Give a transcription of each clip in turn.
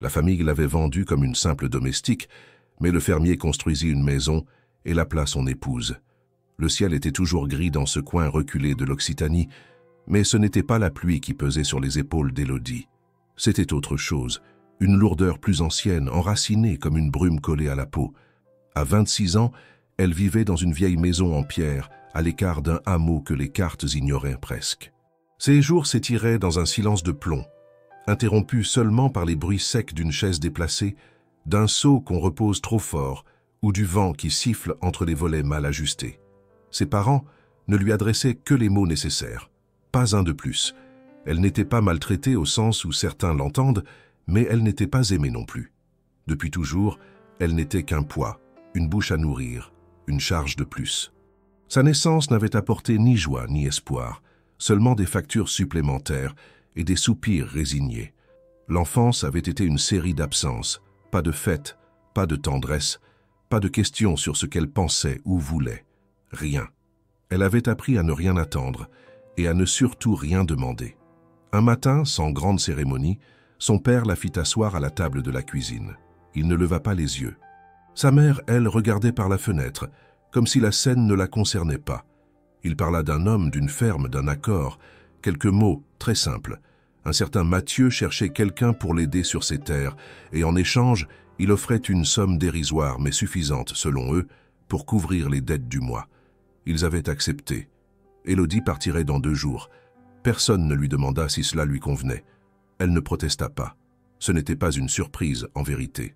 La famille l'avait vendue comme une simple domestique, mais le fermier construisit une maison et l'appela son épouse. Le ciel était toujours gris dans ce coin reculé de l'Occitanie, mais ce n'était pas la pluie qui pesait sur les épaules d'Élodie. C'était autre chose, une lourdeur plus ancienne, enracinée comme une brume collée à la peau. À 26 ans, elle vivait dans une vieille maison en pierre, à l'écart d'un hameau que les cartes ignoraient presque. Ses jours s'étiraient dans un silence de plomb, interrompu seulement par les bruits secs d'une chaise déplacée, d'un seau qu'on repose trop fort ou du vent qui siffle entre les volets mal ajustés. Ses parents ne lui adressaient que les mots nécessaires, pas un de plus. Elle n'était pas maltraitée au sens où certains l'entendent, mais elle n'était pas aimée non plus. Depuis toujours, elle n'était qu'un poids, une bouche à nourrir, une charge de plus. Sa naissance n'avait apporté ni joie ni espoir, seulement des factures supplémentaires et des soupirs résignés. L'enfance avait été une série d'absences, pas de fêtes, pas de tendresse, pas de questions sur ce qu'elle pensait ou voulait. Rien. Elle avait appris à ne rien attendre et à ne surtout rien demander. Un matin, sans grande cérémonie, son père la fit asseoir à la table de la cuisine. Il ne leva pas les yeux. Sa mère, elle, regardait par la fenêtre, comme si la scène ne la concernait pas. Il parla d'un homme, d'une ferme, d'un accord, quelques mots très simples. Un certain Mathieu cherchait quelqu'un pour l'aider sur ses terres, et en échange, il offrait une somme dérisoire, mais suffisante, selon eux, pour couvrir les dettes du mois. Ils avaient accepté. Élodie partirait dans 2 jours. Personne ne lui demanda si cela lui convenait. Elle ne protesta pas. Ce n'était pas une surprise, en vérité.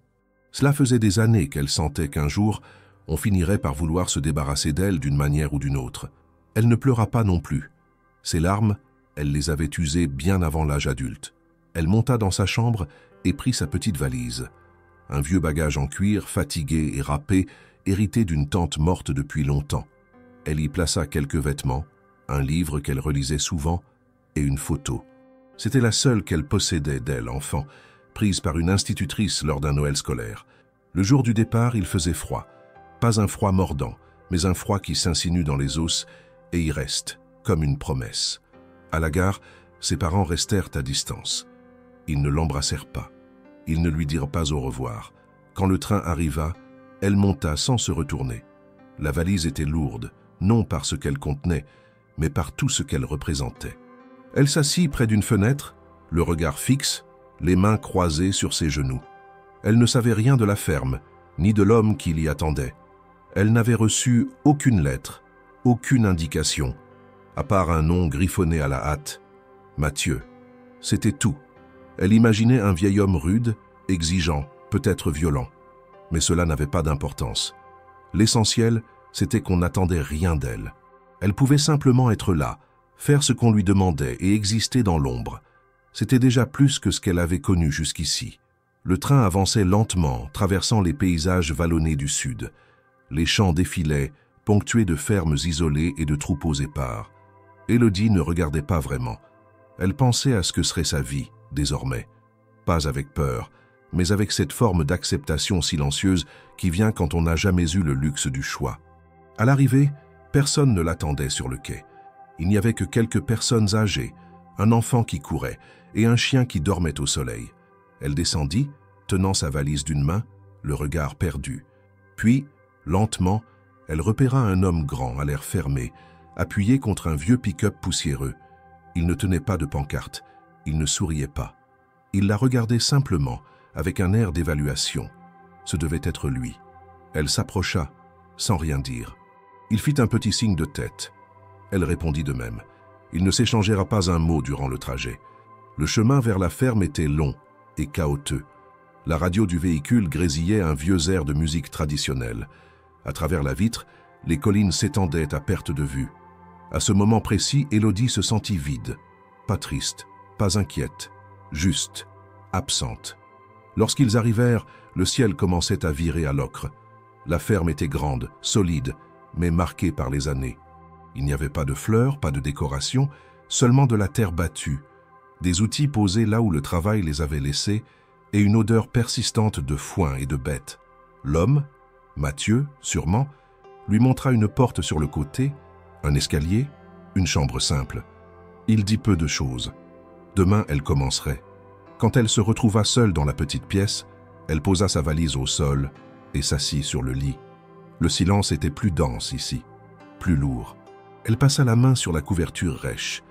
Cela faisait des années qu'elle sentait qu'un jour, on finirait par vouloir se débarrasser d'elle d'une manière ou d'une autre. Elle ne pleura pas non plus. Ses larmes, elle les avait usées bien avant l'âge adulte. Elle monta dans sa chambre et prit sa petite valise. Un vieux bagage en cuir, fatigué et râpé, hérité d'une tante morte depuis longtemps. Elle y plaça quelques vêtements, un livre qu'elle relisait souvent et une photo. C'était la seule qu'elle possédait d'elle, enfant, prise par une institutrice lors d'un Noël scolaire. Le jour du départ, il faisait froid. Pas un froid mordant, mais un froid qui s'insinue dans les os et y reste, comme une promesse. À la gare, ses parents restèrent à distance. Ils ne l'embrassèrent pas. Ils ne lui dirent pas au revoir. Quand le train arriva, elle monta sans se retourner. La valise était lourde, non par ce qu'elle contenait, mais par tout ce qu'elle représentait. Elle s'assit près d'une fenêtre, le regard fixe, les mains croisées sur ses genoux. Elle ne savait rien de la ferme, ni de l'homme qui l'y attendait. Elle n'avait reçu aucune lettre, aucune indication, à part un nom griffonné à la hâte. Mathieu. C'était tout. Elle imaginait un vieil homme rude, exigeant, peut-être violent. Mais cela n'avait pas d'importance. L'essentiel, c'était qu'on n'attendait rien d'elle. Elle pouvait simplement être là, faire ce qu'on lui demandait et exister dans l'ombre. C'était déjà plus que ce qu'elle avait connu jusqu'ici. Le train avançait lentement, traversant les paysages vallonnés du sud. Les champs défilaient, ponctués de fermes isolées et de troupeaux épars. Élodie ne regardait pas vraiment. Elle pensait à ce que serait sa vie, désormais. Pas avec peur, mais avec cette forme d'acceptation silencieuse qui vient quand on n'a jamais eu le luxe du choix. À l'arrivée, personne ne l'attendait sur le quai. Il n'y avait que quelques personnes âgées, un enfant qui courait et un chien qui dormait au soleil. Elle descendit, tenant sa valise d'une main, le regard perdu. Puis, lentement, elle repéra un homme grand à l'air fermé, appuyé contre un vieux pick-up poussiéreux. Il ne tenait pas de pancarte, il ne souriait pas. Il la regardait simplement, avec un air d'évaluation. Ce devait être lui. Elle s'approcha, sans rien dire. Il fit un petit signe de tête. Elle répondit de même. Il ne s'échangera pas un mot durant le trajet. Le chemin vers la ferme était long et chaotique. La radio du véhicule grésillait un vieux air de musique traditionnelle. À travers la vitre, les collines s'étendaient à perte de vue. À ce moment précis, Élodie se sentit vide. Pas triste, pas inquiète, juste, absente. Lorsqu'ils arrivèrent, le ciel commençait à virer à l'ocre. La ferme était grande, solide, mais marquée par les années. Il n'y avait pas de fleurs, pas de décoration, seulement de la terre battue, des outils posés là où le travail les avait laissés et une odeur persistante de foin et de bêtes. L'homme, Mathieu, sûrement, lui montra une porte sur le côté, un escalier, une chambre simple. Il dit peu de choses. Demain, elle commencerait. Quand elle se retrouva seule dans la petite pièce, elle posa sa valise au sol et s'assit sur le lit. Le silence était plus dense ici, plus lourd. Elle passa la main sur la couverture rêche.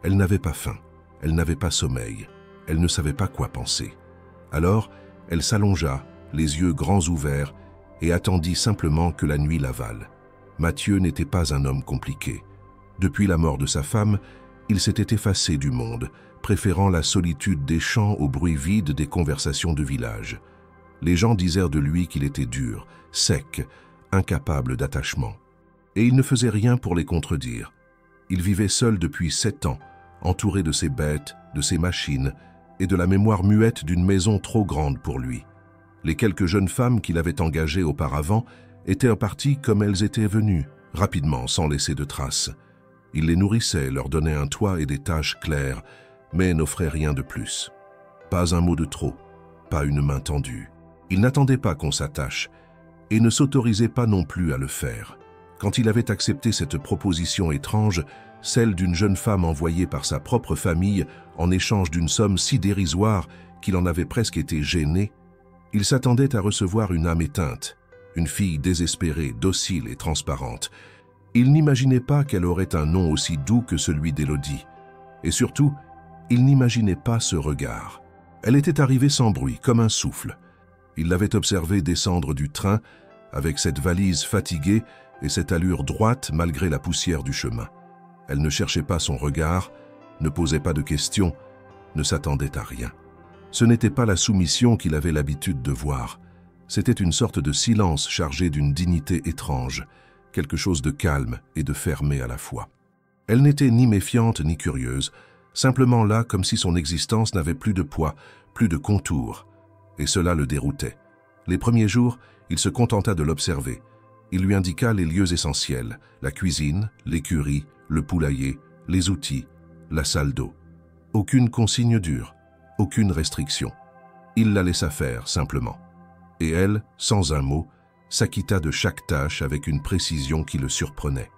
Elle n'avait pas faim, elle n'avait pas sommeil, elle ne savait pas quoi penser. Alors, elle s'allongea, les yeux grands ouverts, et attendit simplement que la nuit l'avale. Mathieu n'était pas un homme compliqué. Depuis la mort de sa femme, il s'était effacé du monde, préférant la solitude des champs au bruit vide des conversations de village. Les gens disèrent de lui qu'il était dur, sec, incapable d'attachement. Et il ne faisait rien pour les contredire. Il vivait seul depuis 7 ans, entouré de ses bêtes, de ses machines et de la mémoire muette d'une maison trop grande pour lui. Les quelques jeunes femmes qu'il avait engagées auparavant étaient reparties comme elles étaient venues, rapidement, sans laisser de traces. Il les nourrissait, leur donnait un toit et des tâches claires, mais n'offrait rien de plus. Pas un mot de trop, pas une main tendue. Il n'attendait pas qu'on s'attache et ne s'autorisait pas non plus à le faire. Quand il avait accepté cette proposition étrange, celle d'une jeune femme envoyée par sa propre famille en échange d'une somme si dérisoire qu'il en avait presque été gêné, il s'attendait à recevoir une âme éteinte, une fille désespérée, docile et transparente. Il n'imaginait pas qu'elle aurait un nom aussi doux que celui d'Élodie. Et surtout, il n'imaginait pas ce regard. Elle était arrivée sans bruit, comme un souffle. Il l'avait observée descendre du train, avec cette valise fatiguée et cette allure droite malgré la poussière du chemin. Elle ne cherchait pas son regard, ne posait pas de questions, ne s'attendait à rien. Ce n'était pas la soumission qu'il avait l'habitude de voir. C'était une sorte de silence chargé d'une dignité étrange, quelque chose de calme et de fermé à la fois. Elle n'était ni méfiante ni curieuse, simplement là comme si son existence n'avait plus de poids, plus de contours. Et cela le déroutait. Les premiers jours, il se contenta de l'observer. Il lui indiqua les lieux essentiels, la cuisine, l'écurie, le poulailler, les outils, la salle d'eau. Aucune consigne dure, aucune restriction. Il la laissa faire, simplement. Et elle, sans un mot, s'acquitta de chaque tâche avec une précision qui le surprenait.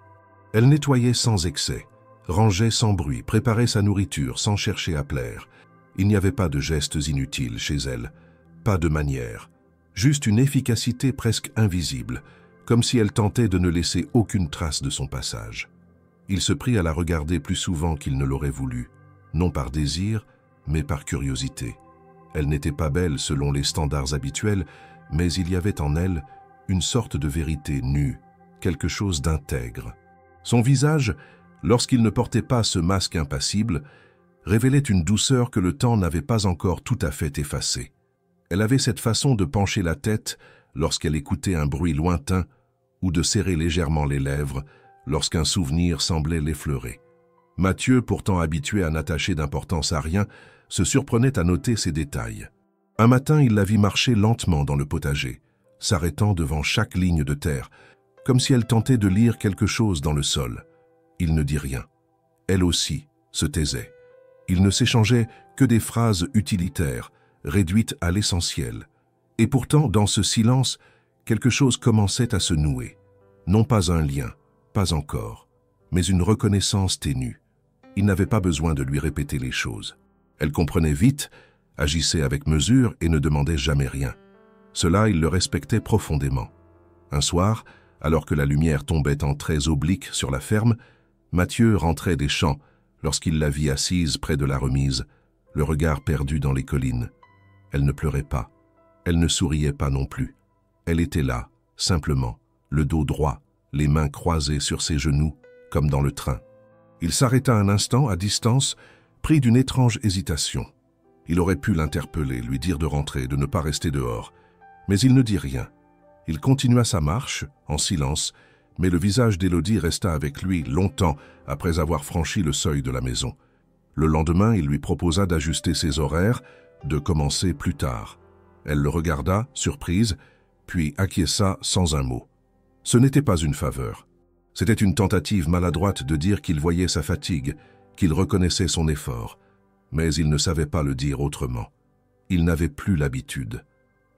Elle nettoyait sans excès, rangeait sans bruit, préparait sa nourriture sans chercher à plaire. Il n'y avait pas de gestes inutiles chez elle, pas de manières, juste une efficacité presque invisible, comme si elle tentait de ne laisser aucune trace de son passage. Il se prit à la regarder plus souvent qu'il ne l'aurait voulu, non par désir, mais par curiosité. Elle n'était pas belle selon les standards habituels, mais il y avait en elle une sorte de vérité nue, quelque chose d'intègre. Son visage, lorsqu'il ne portait pas ce masque impassible, révélait une douceur que le temps n'avait pas encore tout à fait effacée. Elle avait cette façon de pencher la tête lorsqu'elle écoutait un bruit lointain ou de serrer légèrement les lèvres lorsqu'un souvenir semblait l'effleurer. Mathieu, pourtant habitué à n'attacher d'importance à rien, se surprenait à noter ces détails. Un matin, il la vit marcher lentement dans le potager, s'arrêtant devant chaque ligne de terre, comme si elle tentait de lire quelque chose dans le sol. Il ne dit rien. Elle aussi se taisait. Ils ne s'échangeaient que des phrases utilitaires, réduites à l'essentiel. Et pourtant, dans ce silence, quelque chose commençait à se nouer. Non pas un lien, pas encore, mais une reconnaissance ténue. Il n'avait pas besoin de lui répéter les choses. Elle comprenait vite, agissait avec mesure et ne demandait jamais rien. Cela, il le respectait profondément. Un soir, alors que la lumière tombait en traits obliques sur la ferme, Mathieu rentrait des champs lorsqu'il la vit assise près de la remise, le regard perdu dans les collines. Elle ne pleurait pas. Elle ne souriait pas non plus. Elle était là, simplement, le dos droit, les mains croisées sur ses genoux, comme dans le train. Il s'arrêta un instant, à distance, pris d'une étrange hésitation. Il aurait pu l'interpeller, lui dire de rentrer, de ne pas rester dehors. Mais il ne dit rien. Il continua sa marche, en silence, mais le visage d'Élodie resta avec lui longtemps après avoir franchi le seuil de la maison. Le lendemain, il lui proposa d'ajuster ses horaires, de commencer plus tard. Elle le regarda, surprise, puis acquiesça sans un mot. Ce n'était pas une faveur. C'était une tentative maladroite de dire qu'il voyait sa fatigue, qu'il reconnaissait son effort. Mais il ne savait pas le dire autrement. Il n'avait plus l'habitude.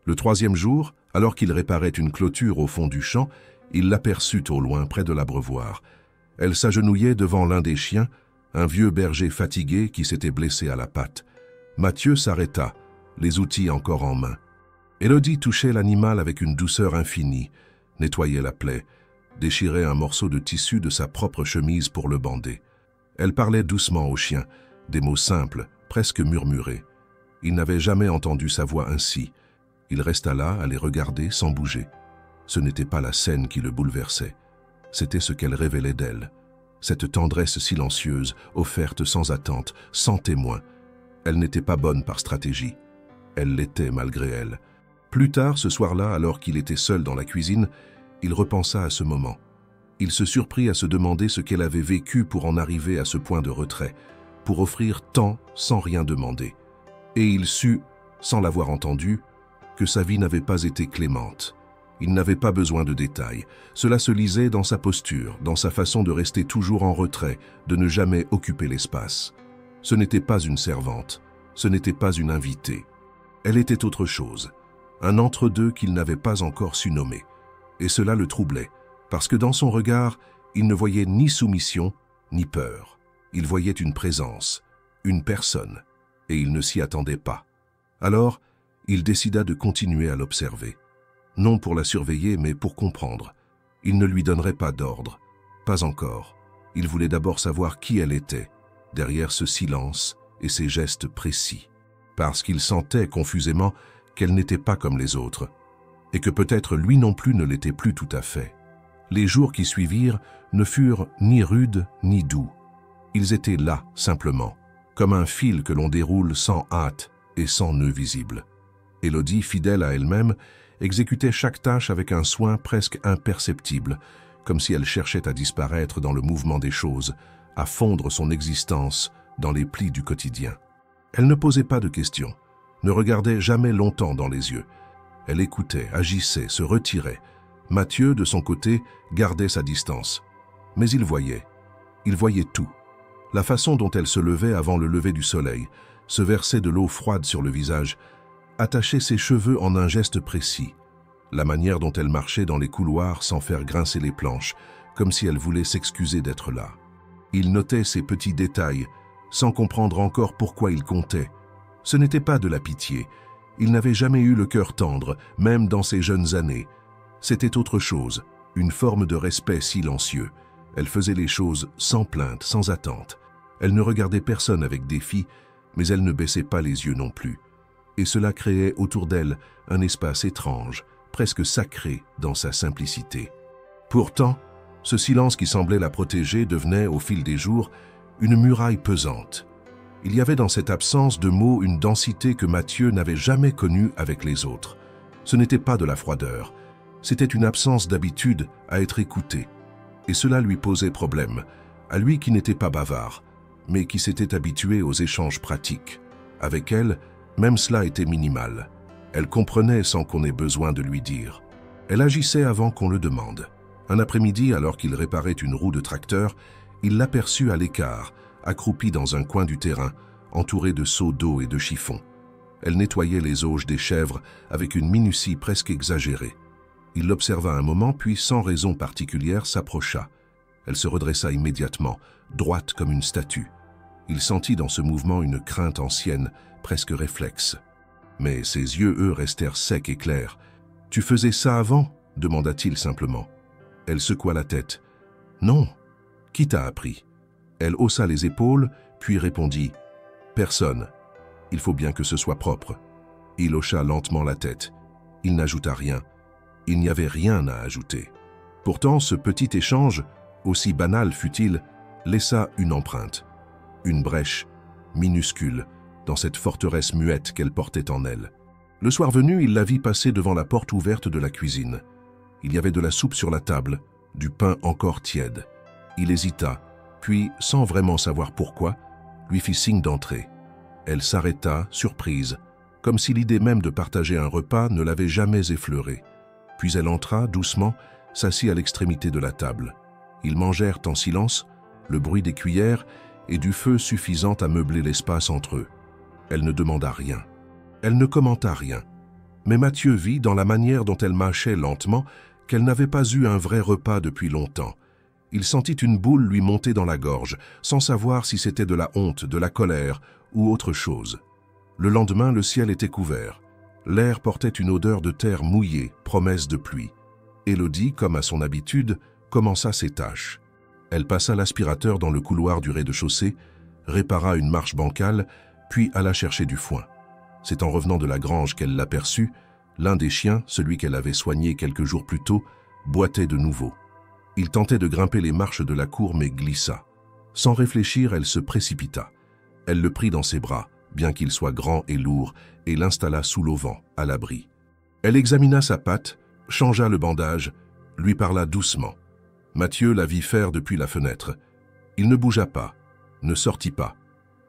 Le troisième jour, alors qu'il réparait une clôture au fond du champ, il l'aperçut au loin près de l'abreuvoir. Elle s'agenouillait devant l'un des chiens, un vieux berger fatigué qui s'était blessé à la patte. Mathieu s'arrêta, les outils encore en main. Élodie touchait l'animal avec une douceur infinie, nettoyait la plaie, déchirait un morceau de tissu de sa propre chemise pour le bander. Elle parlait doucement au chien, des mots simples, presque murmurés. Il n'avait jamais entendu sa voix ainsi. Il resta là à les regarder sans bouger. Ce n'était pas la scène qui le bouleversait, c'était ce qu'elle révélait d'elle. Cette tendresse silencieuse, offerte sans attente, sans témoin. Elle n'était pas bonne par stratégie. Elle l'était malgré elle. Plus tard, ce soir-là, alors qu'il était seul dans la cuisine, il repensa à ce moment. Il se surprit à se demander ce qu'elle avait vécu pour en arriver à ce point de retrait, pour offrir tant sans rien demander. Et il sut, sans l'avoir entendu, que sa vie n'avait pas été clémente. Il n'avait pas besoin de détails. Cela se lisait dans sa posture, dans sa façon de rester toujours en retrait, de ne jamais occuper l'espace. Ce n'était pas une servante, ce n'était pas une invitée. Elle était autre chose, un entre-deux qu'il n'avait pas encore su nommer. Et cela le troublait, parce que dans son regard, il ne voyait ni soumission, ni peur. Il voyait une présence, une personne, et il ne s'y attendait pas. Alors, il décida de continuer à l'observer. Non pour la surveiller, mais pour comprendre. Il ne lui donnerait pas d'ordre. Pas encore. Il voulait d'abord savoir qui elle était, derrière ce silence et ces gestes précis. Parce qu'il sentait confusément qu'elle n'était pas comme les autres, et que peut-être lui non plus ne l'était plus tout à fait. Les jours qui suivirent ne furent ni rudes ni doux. Ils étaient là, simplement, comme un fil que l'on déroule sans hâte et sans nœud visible. Élodie, fidèle à elle-même, exécutait chaque tâche avec un soin presque imperceptible, comme si elle cherchait à disparaître dans le mouvement des choses, à fondre son existence dans les plis du quotidien. Elle ne posait pas de questions, ne regardait jamais longtemps dans les yeux. Elle écoutait, agissait, se retirait. Mathieu, de son côté, gardait sa distance. Mais il voyait tout. La façon dont elle se levait avant le lever du soleil, se versait de l'eau froide sur le visage, attachait ses cheveux en un geste précis, la manière dont elle marchait dans les couloirs sans faire grincer les planches, comme si elle voulait s'excuser d'être là. Il notait ces petits détails, sans comprendre encore pourquoi ils comptaient. Ce n'était pas de la pitié. Il n'avait jamais eu le cœur tendre, même dans ses jeunes années. C'était autre chose, une forme de respect silencieux. Elle faisait les choses sans plainte, sans attente. Elle ne regardait personne avec défi, mais elle ne baissait pas les yeux non plus. Et cela créait autour d'elle un espace étrange, presque sacré dans sa simplicité. Pourtant, ce silence qui semblait la protéger devenait, au fil des jours, une muraille pesante. Il y avait dans cette absence de mots une densité que Mathieu n'avait jamais connue avec les autres. Ce n'était pas de la froideur, c'était une absence d'habitude à être écouté. Et cela lui posait problème, à lui qui n'était pas bavard, mais qui s'était habitué aux échanges pratiques. Avec elle, même cela était minimal. Elle comprenait sans qu'on ait besoin de lui dire. Elle agissait avant qu'on le demande. Un après-midi, alors qu'il réparait une roue de tracteur, il l'aperçut à l'écart, accroupie dans un coin du terrain, entourée de seaux d'eau et de chiffons. Elle nettoyait les auges des chèvres avec une minutie presque exagérée. Il l'observa un moment, puis sans raison particulière s'approcha. Elle se redressa immédiatement, droite comme une statue. Il sentit dans ce mouvement une crainte ancienne, presque réflexe. Mais ses yeux, eux, restèrent secs et clairs. « Tu faisais ça avant » demanda-t-il simplement. Elle secoua la tête. « Non. Qui t'a appris ?» Elle haussa les épaules, puis répondit « Personne. Il faut bien que ce soit propre. » Il hocha lentement la tête. Il n'ajouta rien. Il n'y avait rien à ajouter. Pourtant, ce petit échange, aussi banal fut-il, laissa une empreinte. Une brèche, minuscule, dans cette forteresse muette qu'elle portait en elle. Le soir venu, il la vit passer devant la porte ouverte de la cuisine. Il y avait de la soupe sur la table, du pain encore tiède. Il hésita, puis, sans vraiment savoir pourquoi, lui fit signe d'entrer. Elle s'arrêta, surprise, comme si l'idée même de partager un repas ne l'avait jamais effleurée. Puis elle entra, doucement, s'assit à l'extrémité de la table. Ils mangèrent en silence, le bruit des cuillères et du feu suffisant à meubler l'espace entre eux. Elle ne demanda rien. Elle ne commenta rien. Mais Mathieu vit, dans la manière dont elle mâchait lentement, qu'elle n'avait pas eu un vrai repas depuis longtemps. Il sentit une boule lui monter dans la gorge, sans savoir si c'était de la honte, de la colère ou autre chose. Le lendemain, le ciel était couvert. L'air portait une odeur de terre mouillée, promesse de pluie. Élodie, comme à son habitude, commença ses tâches. Elle passa l'aspirateur dans le couloir du rez-de-chaussée, répara une marche bancale, puis alla chercher du foin. C'est en revenant de la grange qu'elle l'aperçut. L'un des chiens, celui qu'elle avait soigné quelques jours plus tôt, boitait de nouveau. Il tentait de grimper les marches de la cour mais glissa. Sans réfléchir, elle se précipita. Elle le prit dans ses bras, bien qu'il soit grand et lourd, et l'installa sous l'auvent, à l'abri. Elle examina sa patte, changea le bandage, lui parla doucement. Mathieu la vit faire depuis la fenêtre. Il ne bougea pas, ne sortit pas.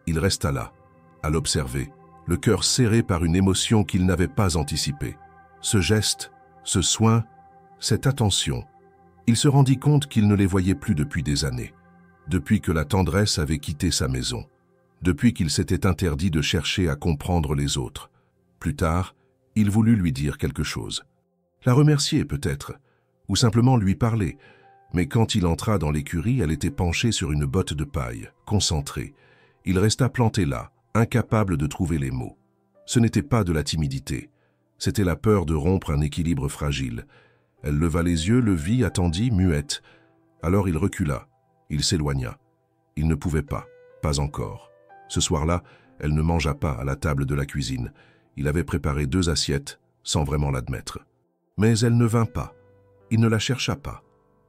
Il resta là, à l'observer, le cœur serré par une émotion qu'il n'avait pas anticipée. Ce geste, ce soin, cette attention, il se rendit compte qu'il ne les voyait plus depuis des années, depuis que la tendresse avait quitté sa maison, depuis qu'il s'était interdit de chercher à comprendre les autres. Plus tard, il voulut lui dire quelque chose. La remercier peut-être, ou simplement lui parler, mais quand il entra dans l'écurie, elle était penchée sur une botte de paille, concentrée. Il resta planté là, incapable de trouver les mots. Ce n'était pas de la timidité, c'était la peur de rompre un équilibre fragile. Elle leva les yeux, le vit, attendit, muette. Alors il recula, il s'éloigna. Il ne pouvait pas encore. Ce soir-là, elle ne mangea pas à la table de la cuisine. Il avait préparé 2 assiettes, sans vraiment l'admettre. Mais elle ne vint pas. Il ne la chercha pas.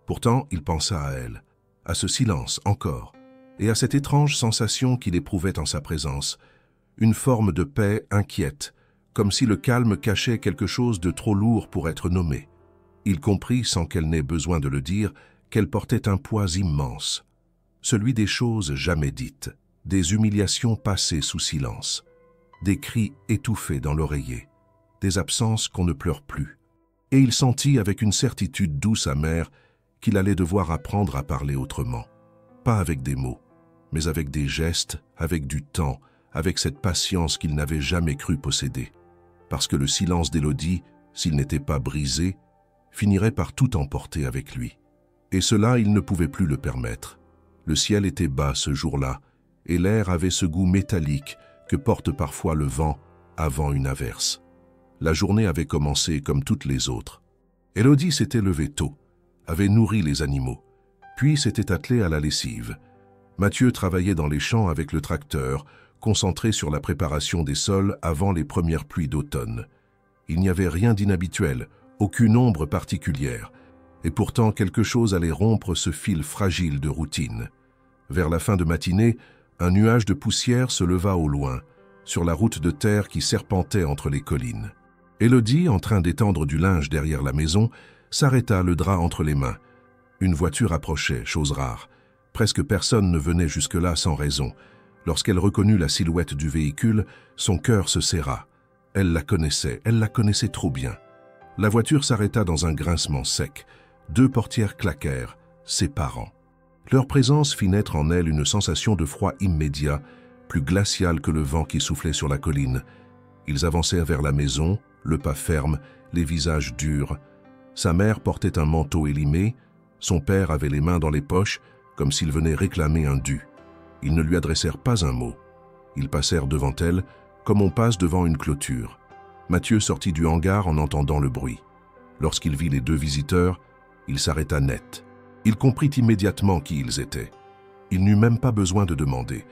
Pourtant, il pensa à elle, à ce silence encore, et à cette étrange sensation qu'il éprouvait en sa présence, une forme de paix inquiète, comme si le calme cachait quelque chose de trop lourd pour être nommé. Il comprit, sans qu'elle n'ait besoin de le dire, qu'elle portait un poids immense, celui des choses jamais dites, des humiliations passées sous silence, des cris étouffés dans l'oreiller, des absences qu'on ne pleure plus. Et il sentit avec une certitude douce amère qu'il allait devoir apprendre à parler autrement, pas avec des mots, mais avec des gestes, avec du temps, avec cette patience qu'il n'avait jamais cru posséder. Parce que le silence d'Élodie, s'il n'était pas brisé, finirait par tout emporter avec lui. Et cela, il ne pouvait plus le permettre. Le ciel était bas ce jour-là, et l'air avait ce goût métallique que porte parfois le vent avant une averse. La journée avait commencé comme toutes les autres. Élodie s'était levée tôt, avait nourri les animaux, puis s'était attelée à la lessive. Mathieu travaillait dans les champs avec le tracteur, concentré sur la préparation des sols avant les premières pluies d'automne. Il n'y avait rien d'inhabituel, aucune ombre particulière, et pourtant quelque chose allait rompre ce fil fragile de routine. Vers la fin de matinée, un nuage de poussière se leva au loin, sur la route de terre qui serpentait entre les collines. Élodie, en train d'étendre du linge derrière la maison, s'arrêta, le drap entre les mains. Une voiture approchait, chose rare. Presque personne ne venait jusque-là sans raison. Lorsqu'elle reconnut la silhouette du véhicule, son cœur se serra. Elle la connaissait trop bien. La voiture s'arrêta dans un grincement sec. 2 portières claquèrent, séparant. Leur présence fit naître en elle une sensation de froid immédiat, plus glacial que le vent qui soufflait sur la colline. Ils avancèrent vers la maison, le pas ferme, les visages durs. Sa mère portait un manteau élimé, son père avait les mains dans les poches, comme s'il venait réclamer un dû. Ils ne lui adressèrent pas un mot. Ils passèrent devant elle, comme on passe devant une clôture. Mathieu sortit du hangar en entendant le bruit. Lorsqu'il vit les 2 visiteurs, il s'arrêta net. Il comprit immédiatement qui ils étaient. Il n'eut même pas besoin de demander.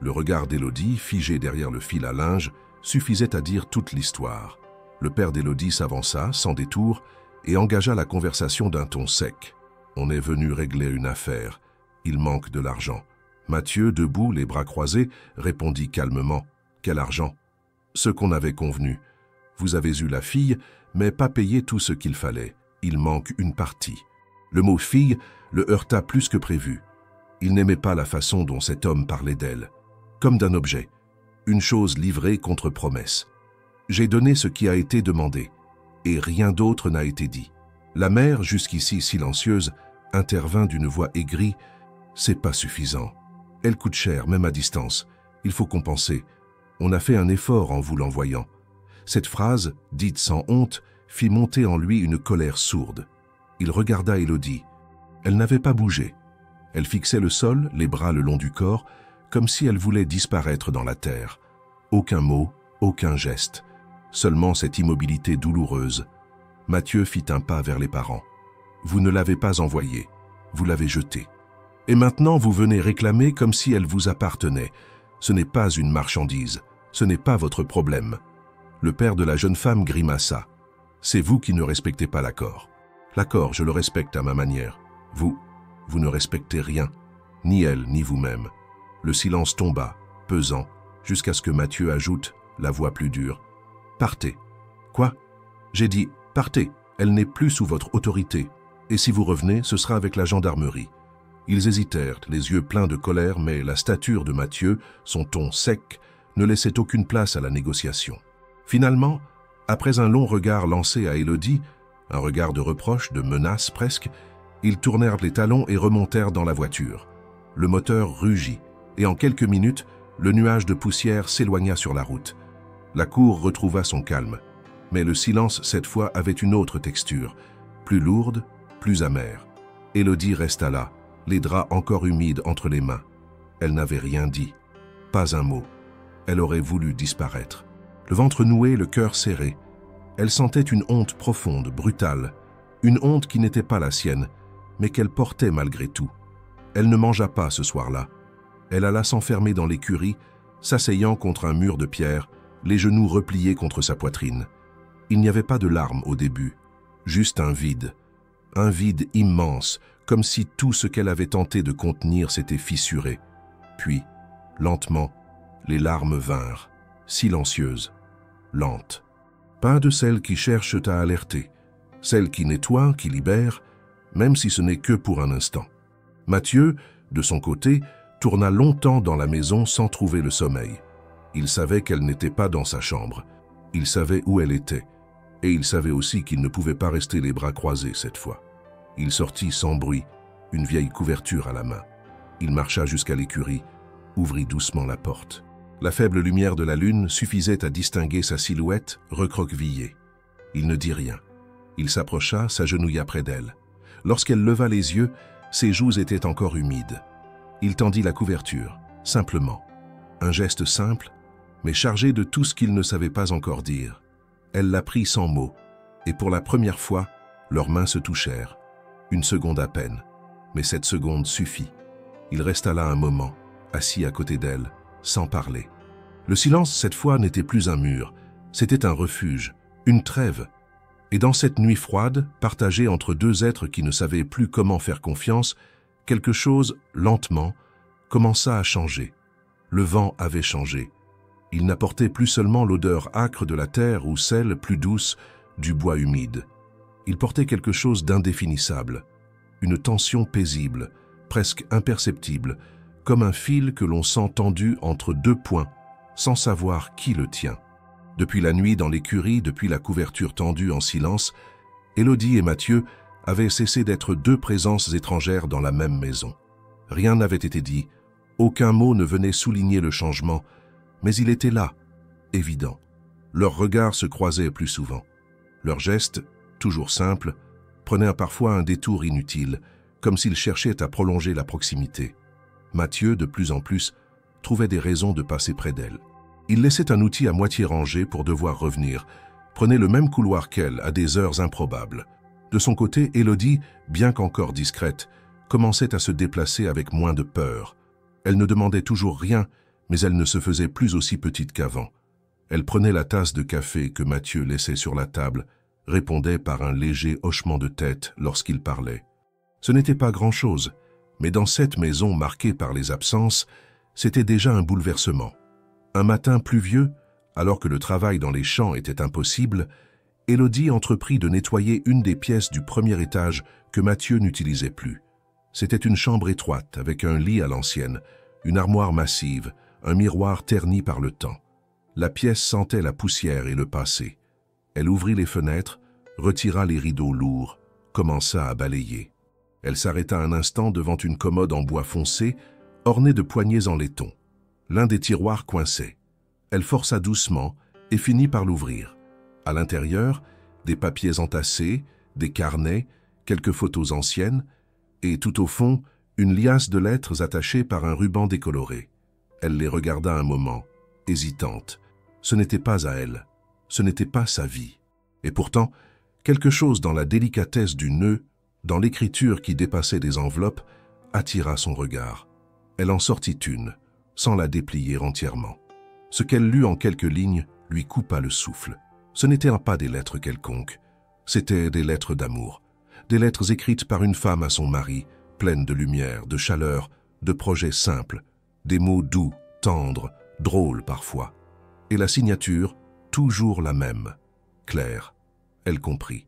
Le regard d'Élodie, figé derrière le fil à linge, suffisait à dire toute l'histoire. Le père d'Élodie s'avança, sans détour, et engagea la conversation d'un ton sec. « On est venu régler une affaire. Il manque de l'argent. » Mathieu, debout, les bras croisés, répondit calmement. « Quel argent ?»« Ce qu'on avait convenu. Vous avez eu la fille, mais pas payé tout ce qu'il fallait. Il manque une partie. » Le mot « fille » le heurta plus que prévu. Il n'aimait pas la façon dont cet homme parlait d'elle. Comme d'un objet. Une chose livrée contre promesse. « J'ai donné ce qui a été demandé. » Et rien d'autre n'a été dit. La mère, jusqu'ici silencieuse, intervint d'une voix aigrie. « C'est pas suffisant. Elle coûte cher, même à distance. Il faut compenser. On a fait un effort en vous l'envoyant. » Cette phrase, dite sans honte, fit monter en lui une colère sourde. Il regarda Élodie. Elle n'avait pas bougé. Elle fixait le sol, les bras le long du corps, comme si elle voulait disparaître dans la terre. Aucun mot, Aucun geste, seulement cette immobilité douloureuse. Mathieu fit un pas vers les parents. « Vous ne l'avez pas envoyée, vous l'avez jetée. Et maintenant vous venez réclamer comme si elle vous appartenait. Ce n'est pas une marchandise, ce n'est pas votre problème. » Le père de la jeune femme grimaça. « C'est vous qui ne respectez pas l'accord. L'accord, je le respecte à ma manière. Vous ne respectez rien, ni elle, ni vous-même. » Le silence tomba, pesant, jusqu'à ce que Mathieu ajoute, la voix plus dure. « Partez. »« Quoi ?» ?»« J'ai dit, partez, elle n'est plus sous votre autorité. Et si vous revenez, ce sera avec la gendarmerie. » Ils hésitèrent, les yeux pleins de colère, mais la stature de Mathieu, son ton sec, ne laissait aucune place à la négociation. Finalement, après un long regard lancé à Élodie, un regard de reproche, de menace presque, ils tournèrent les talons et remontèrent dans la voiture. Le moteur rugit, et en quelques minutes, le nuage de poussière s'éloigna sur la route. La cour retrouva son calme, mais le silence cette fois avait une autre texture, plus lourde, plus amère. Élodie resta là, les draps encore humides entre les mains. Elle n'avait rien dit, pas un mot. Elle aurait voulu disparaître. Le ventre noué, le cœur serré. Elle sentait une honte profonde, brutale, une honte qui n'était pas la sienne, mais qu'elle portait malgré tout. Elle ne mangea pas ce soir-là. Elle alla s'enfermer dans l'écurie, s'asseyant contre un mur de pierre, les genoux repliés contre sa poitrine. Il n'y avait pas de larmes au début, juste un vide immense, comme si tout ce qu'elle avait tenté de contenir s'était fissuré. Puis, lentement, les larmes vinrent, silencieuses, lentes. Pas de celles qui cherchent à alerter, celles qui nettoient, qui libèrent, même si ce n'est que pour un instant. Mathieu, de son côté, tourna longtemps dans la maison sans trouver le sommeil. Il savait qu'elle n'était pas dans sa chambre. Il savait où elle était. Et il savait aussi qu'il ne pouvait pas rester les bras croisés cette fois. Il sortit sans bruit, une vieille couverture à la main. Il marcha jusqu'à l'écurie, ouvrit doucement la porte. La faible lumière de la lune suffisait à distinguer sa silhouette recroquevillée. Il ne dit rien. Il s'approcha, s'agenouilla près d'elle. Lorsqu'elle leva les yeux, ses joues étaient encore humides. Il tendit la couverture, simplement. Un geste simple, mais chargé de tout ce qu'il ne savait pas encore dire. Elle la prit sans mots, et pour la première fois, leurs mains se touchèrent. Une seconde à peine, mais cette seconde suffit. Il resta là un moment, assis à côté d'elle, sans parler. Le silence, cette fois, n'était plus un mur, c'était un refuge, une trêve. Et dans cette nuit froide, partagée entre deux êtres qui ne savaient plus comment faire confiance, quelque chose, lentement, commença à changer. Le vent avait changé. Il n'apportait plus seulement l'odeur âcre de la terre ou celle, plus douce, du bois humide. Il portait quelque chose d'indéfinissable, une tension paisible, presque imperceptible, comme un fil que l'on sent tendu entre deux points, sans savoir qui le tient. Depuis la nuit dans l'écurie, depuis la couverture tendue en silence, Élodie et Mathieu avaient cessé d'être deux présences étrangères dans la même maison. Rien n'avait été dit, aucun mot ne venait souligner le changement, mais il était là, évident. Leurs regards se croisaient plus souvent. Leurs gestes, toujours simples, prenaient parfois un détour inutile, comme s'ils cherchaient à prolonger la proximité. Mathieu, de plus en plus, trouvait des raisons de passer près d'elle. Il laissait un outil à moitié rangé pour devoir revenir, prenait le même couloir qu'elle à des heures improbables. De son côté, Élodie, bien qu'encore discrète, commençait à se déplacer avec moins de peur. Elle ne demandait toujours rien, mais elle ne se faisait plus aussi petite qu'avant. Elle prenait la tasse de café que Mathieu laissait sur la table, répondait par un léger hochement de tête lorsqu'il parlait. Ce n'était pas grand-chose, mais dans cette maison marquée par les absences, c'était déjà un bouleversement. Un matin pluvieux, alors que le travail dans les champs était impossible, Élodie entreprit de nettoyer une des pièces du premier étage que Mathieu n'utilisait plus. C'était une chambre étroite, avec un lit à l'ancienne, une armoire massive, un miroir terni par le temps. La pièce sentait la poussière et le passé. Elle ouvrit les fenêtres, retira les rideaux lourds, commença à balayer. Elle s'arrêta un instant devant une commode en bois foncé, ornée de poignées en laiton. L'un des tiroirs coinçait. Elle força doucement et finit par l'ouvrir. À l'intérieur, des papiers entassés, des carnets, quelques photos anciennes, et tout au fond, une liasse de lettres attachées par un ruban décoloré. Elle les regarda un moment, hésitante. Ce n'était pas à elle, ce n'était pas sa vie. Et pourtant, quelque chose dans la délicatesse du nœud, dans l'écriture qui dépassait des enveloppes, attira son regard. Elle en sortit une, sans la déplier entièrement. Ce qu'elle lut en quelques lignes lui coupa le souffle. Ce n'étaient pas des lettres quelconques, c'étaient des lettres d'amour, des lettres écrites par une femme à son mari, pleines de lumière, de chaleur, de projets simples, des mots doux, tendres, drôles parfois. Et la signature, toujours la même, Claire. Elle comprit.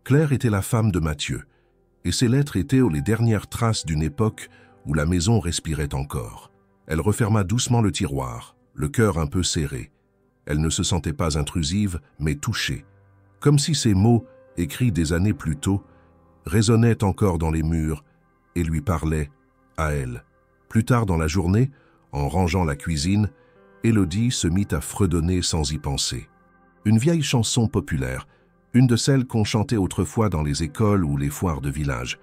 Claire était la femme de Mathieu, et ces lettres étaient les dernières traces d'une époque où la maison respirait encore. Elle referma doucement le tiroir, le cœur un peu serré. Elle ne se sentait pas intrusive, mais touchée, comme si ces mots, écrits des années plus tôt, résonnaient encore dans les murs et lui parlaient à elle. Plus tard dans la journée, en rangeant la cuisine, Élodie se mit à fredonner sans y penser. Une vieille chanson populaire, une de celles qu'on chantait autrefois dans les écoles ou les foires de village.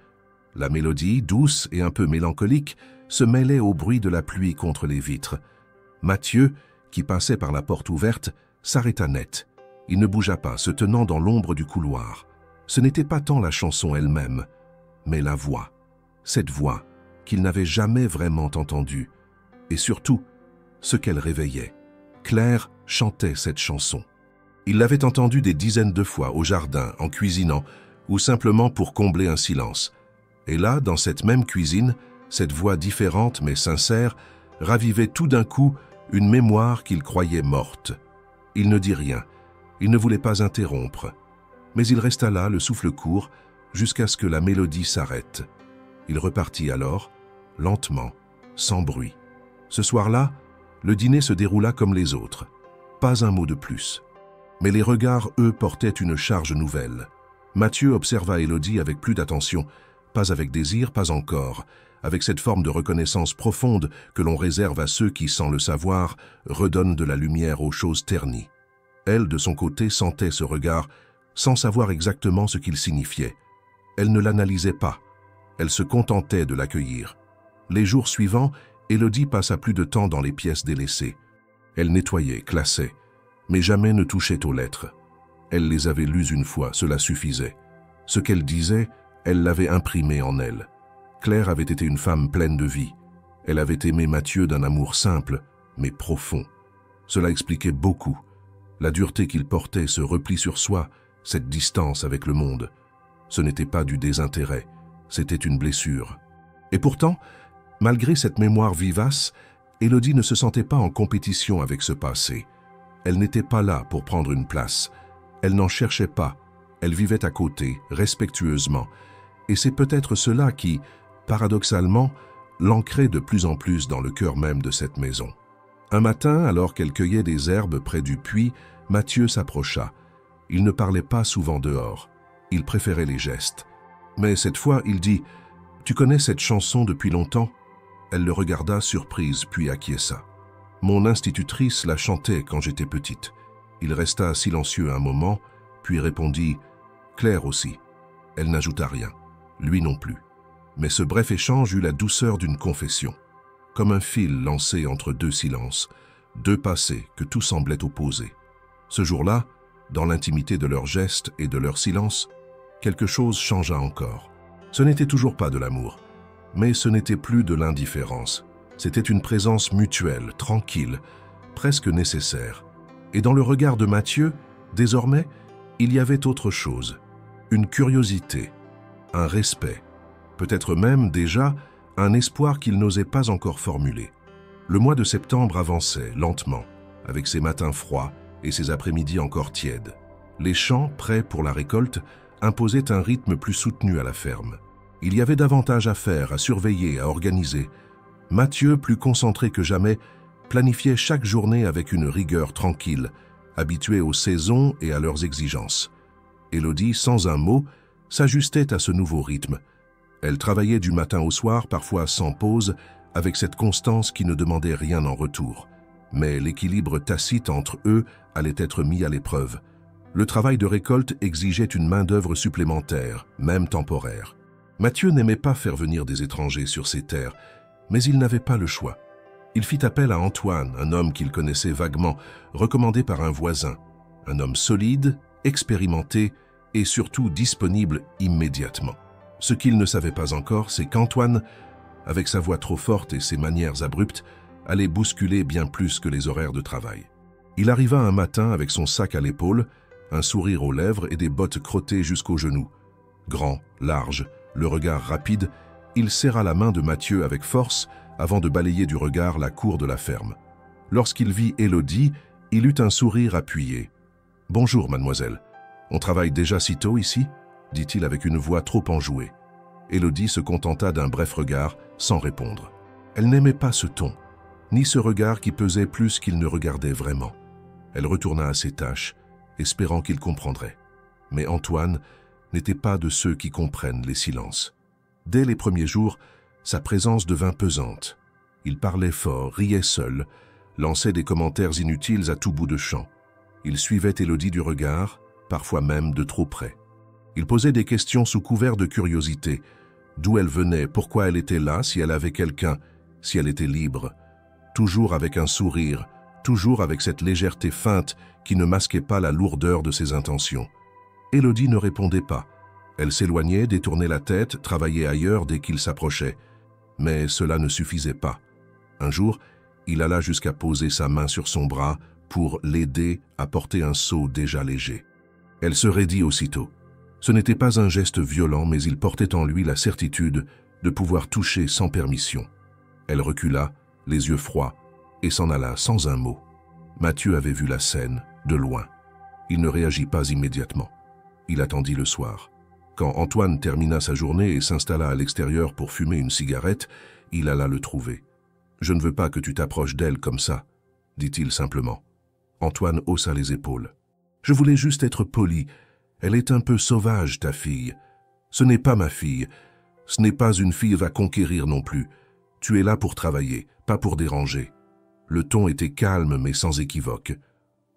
La mélodie, douce et un peu mélancolique, se mêlait au bruit de la pluie contre les vitres. Mathieu, qui passait par la porte ouverte, s'arrêta net. Il ne bougea pas, se tenant dans l'ombre du couloir. Ce n'était pas tant la chanson elle-même, mais la voix. Cette voix qu'il n'avait jamais vraiment entendue. Et surtout, ce qu'elle réveillait. Claire chantait cette chanson. Il l'avait entendue des dizaines de fois au jardin, en cuisinant, ou simplement pour combler un silence. Et là, dans cette même cuisine, cette voix différente mais sincère ravivait tout d'un coup une mémoire qu'il croyait morte. Il ne dit rien, il ne voulait pas interrompre, mais il resta là, le souffle court, jusqu'à ce que la mélodie s'arrête. Il repartit alors, lentement, sans bruit. Ce soir-là, le dîner se déroula comme les autres. Pas un mot de plus. Mais les regards, eux, portaient une charge nouvelle. Mathieu observa Élodie avec plus d'attention, pas avec désir, pas encore, avec cette forme de reconnaissance profonde que l'on réserve à ceux qui, sans le savoir, redonnent de la lumière aux choses ternies. Elle, de son côté, sentait ce regard, sans savoir exactement ce qu'il signifiait. Elle ne l'analysait pas. Elle se contentait de l'accueillir. Les jours suivants, Élodie passa plus de temps dans les pièces délaissées. Elle nettoyait, classait, mais jamais ne touchait aux lettres. Elle les avait lues une fois, cela suffisait. Ce qu'elle disait, elle l'avait imprimé en elle. Claire avait été une femme pleine de vie. Elle avait aimé Mathieu d'un amour simple, mais profond. Cela expliquait beaucoup. La dureté qu'il portait, ce repli sur soi, cette distance avec le monde. Ce n'était pas du désintérêt, c'était une blessure. Et pourtant, malgré cette mémoire vivace, Élodie ne se sentait pas en compétition avec ce passé. Elle n'était pas là pour prendre une place. Elle n'en cherchait pas. Elle vivait à côté, respectueusement. Et c'est peut-être cela qui, paradoxalement, l'ancrait de plus en plus dans le cœur même de cette maison. Un matin, alors qu'elle cueillait des herbes près du puits, Mathieu s'approcha. Il ne parlait pas souvent dehors. Il préférait les gestes. Mais cette fois, il dit « Tu connais cette chanson depuis longtemps ?» Elle le regarda surprise, puis acquiesça. « Mon institutrice la chantait quand j'étais petite. » Il resta silencieux un moment, puis répondit « Claire aussi. » Elle n'ajouta rien, lui non plus. Mais ce bref échange eut la douceur d'une confession, comme un fil lancé entre deux silences, deux passés que tout semblait opposer. Ce jour-là, dans l'intimité de leurs gestes et de leur silence, quelque chose changea encore. Ce n'était toujours pas de l'amour, mais ce n'était plus de l'indifférence. C'était une présence mutuelle, tranquille, presque nécessaire. Et dans le regard de Mathieu, désormais, il y avait autre chose, une curiosité, un respect, peut-être même déjà un espoir qu'il n'osait pas encore formuler. Le mois de septembre avançait lentement, avec ses matins froids et ses après-midi encore tièdes. Les champs, prêts pour la récolte, imposaient un rythme plus soutenu à la ferme. Il y avait davantage à faire, à surveiller, à organiser. Mathieu, plus concentré que jamais, planifiait chaque journée avec une rigueur tranquille, habitué aux saisons et à leurs exigences. Élodie, sans un mot, s'ajustait à ce nouveau rythme. Elle travaillait du matin au soir, parfois sans pause, avec cette constance qui ne demandait rien en retour. Mais l'équilibre tacite entre eux allait être mis à l'épreuve. Le travail de récolte exigeait une main-d'œuvre supplémentaire, même temporaire. Mathieu n'aimait pas faire venir des étrangers sur ses terres, mais il n'avait pas le choix. Il fit appel à Antoine, un homme qu'il connaissait vaguement, recommandé par un voisin. Un homme solide, expérimenté et surtout disponible immédiatement. Ce qu'il ne savait pas encore, c'est qu'Antoine, avec sa voix trop forte et ses manières abruptes, allait bousculer bien plus que les horaires de travail. Il arriva un matin avec son sac à l'épaule, un sourire aux lèvres et des bottes crottées jusqu'aux genoux. Grand, large, le regard rapide, il serra la main de Mathieu avec force avant de balayer du regard la cour de la ferme. Lorsqu'il vit Élodie, il eut un sourire appuyé. « Bonjour, mademoiselle. On travaille déjà si tôt ici ?» dit-il avec une voix trop enjouée. Élodie se contenta d'un bref regard, sans répondre. Elle n'aimait pas ce ton, ni ce regard qui pesait plus qu'il ne regardait vraiment. Elle retourna à ses tâches, espérant qu'il comprendrait. Mais Antoine n'était pas de ceux qui comprennent les silences. Dès les premiers jours, sa présence devint pesante. Il parlait fort, riait seul, lançait des commentaires inutiles à tout bout de champ. Il suivait Élodie du regard, parfois même de trop près. Il posait des questions sous couvert de curiosité. D'où elle venait, pourquoi elle était là, si elle avait quelqu'un, si elle était libre. Toujours avec un sourire, toujours avec cette légèreté feinte qui ne masquait pas la lourdeur de ses intentions. Élodie ne répondait pas. Elle s'éloignait, détournait la tête, travaillait ailleurs dès qu'il s'approchait. Mais cela ne suffisait pas. Un jour, il alla jusqu'à poser sa main sur son bras pour l'aider à porter un seau déjà léger. Elle se raidit aussitôt. Ce n'était pas un geste violent, mais il portait en lui la certitude de pouvoir toucher sans permission. Elle recula, les yeux froids, et s'en alla sans un mot. Mathieu avait vu la scène, de loin. Il ne réagit pas immédiatement. Il attendit le soir. Quand Antoine termina sa journée et s'installa à l'extérieur pour fumer une cigarette, il alla le trouver. « Je ne veux pas que tu t'approches d'elle comme ça », dit-il simplement. Antoine haussa les épaules. « Je voulais juste être poli. Elle est un peu sauvage, ta fille. Ce n'est pas ma fille. Ce n'est pas une fille va conquérir non plus. Tu es là pour travailler, pas pour déranger. » Le ton était calme mais sans équivoque.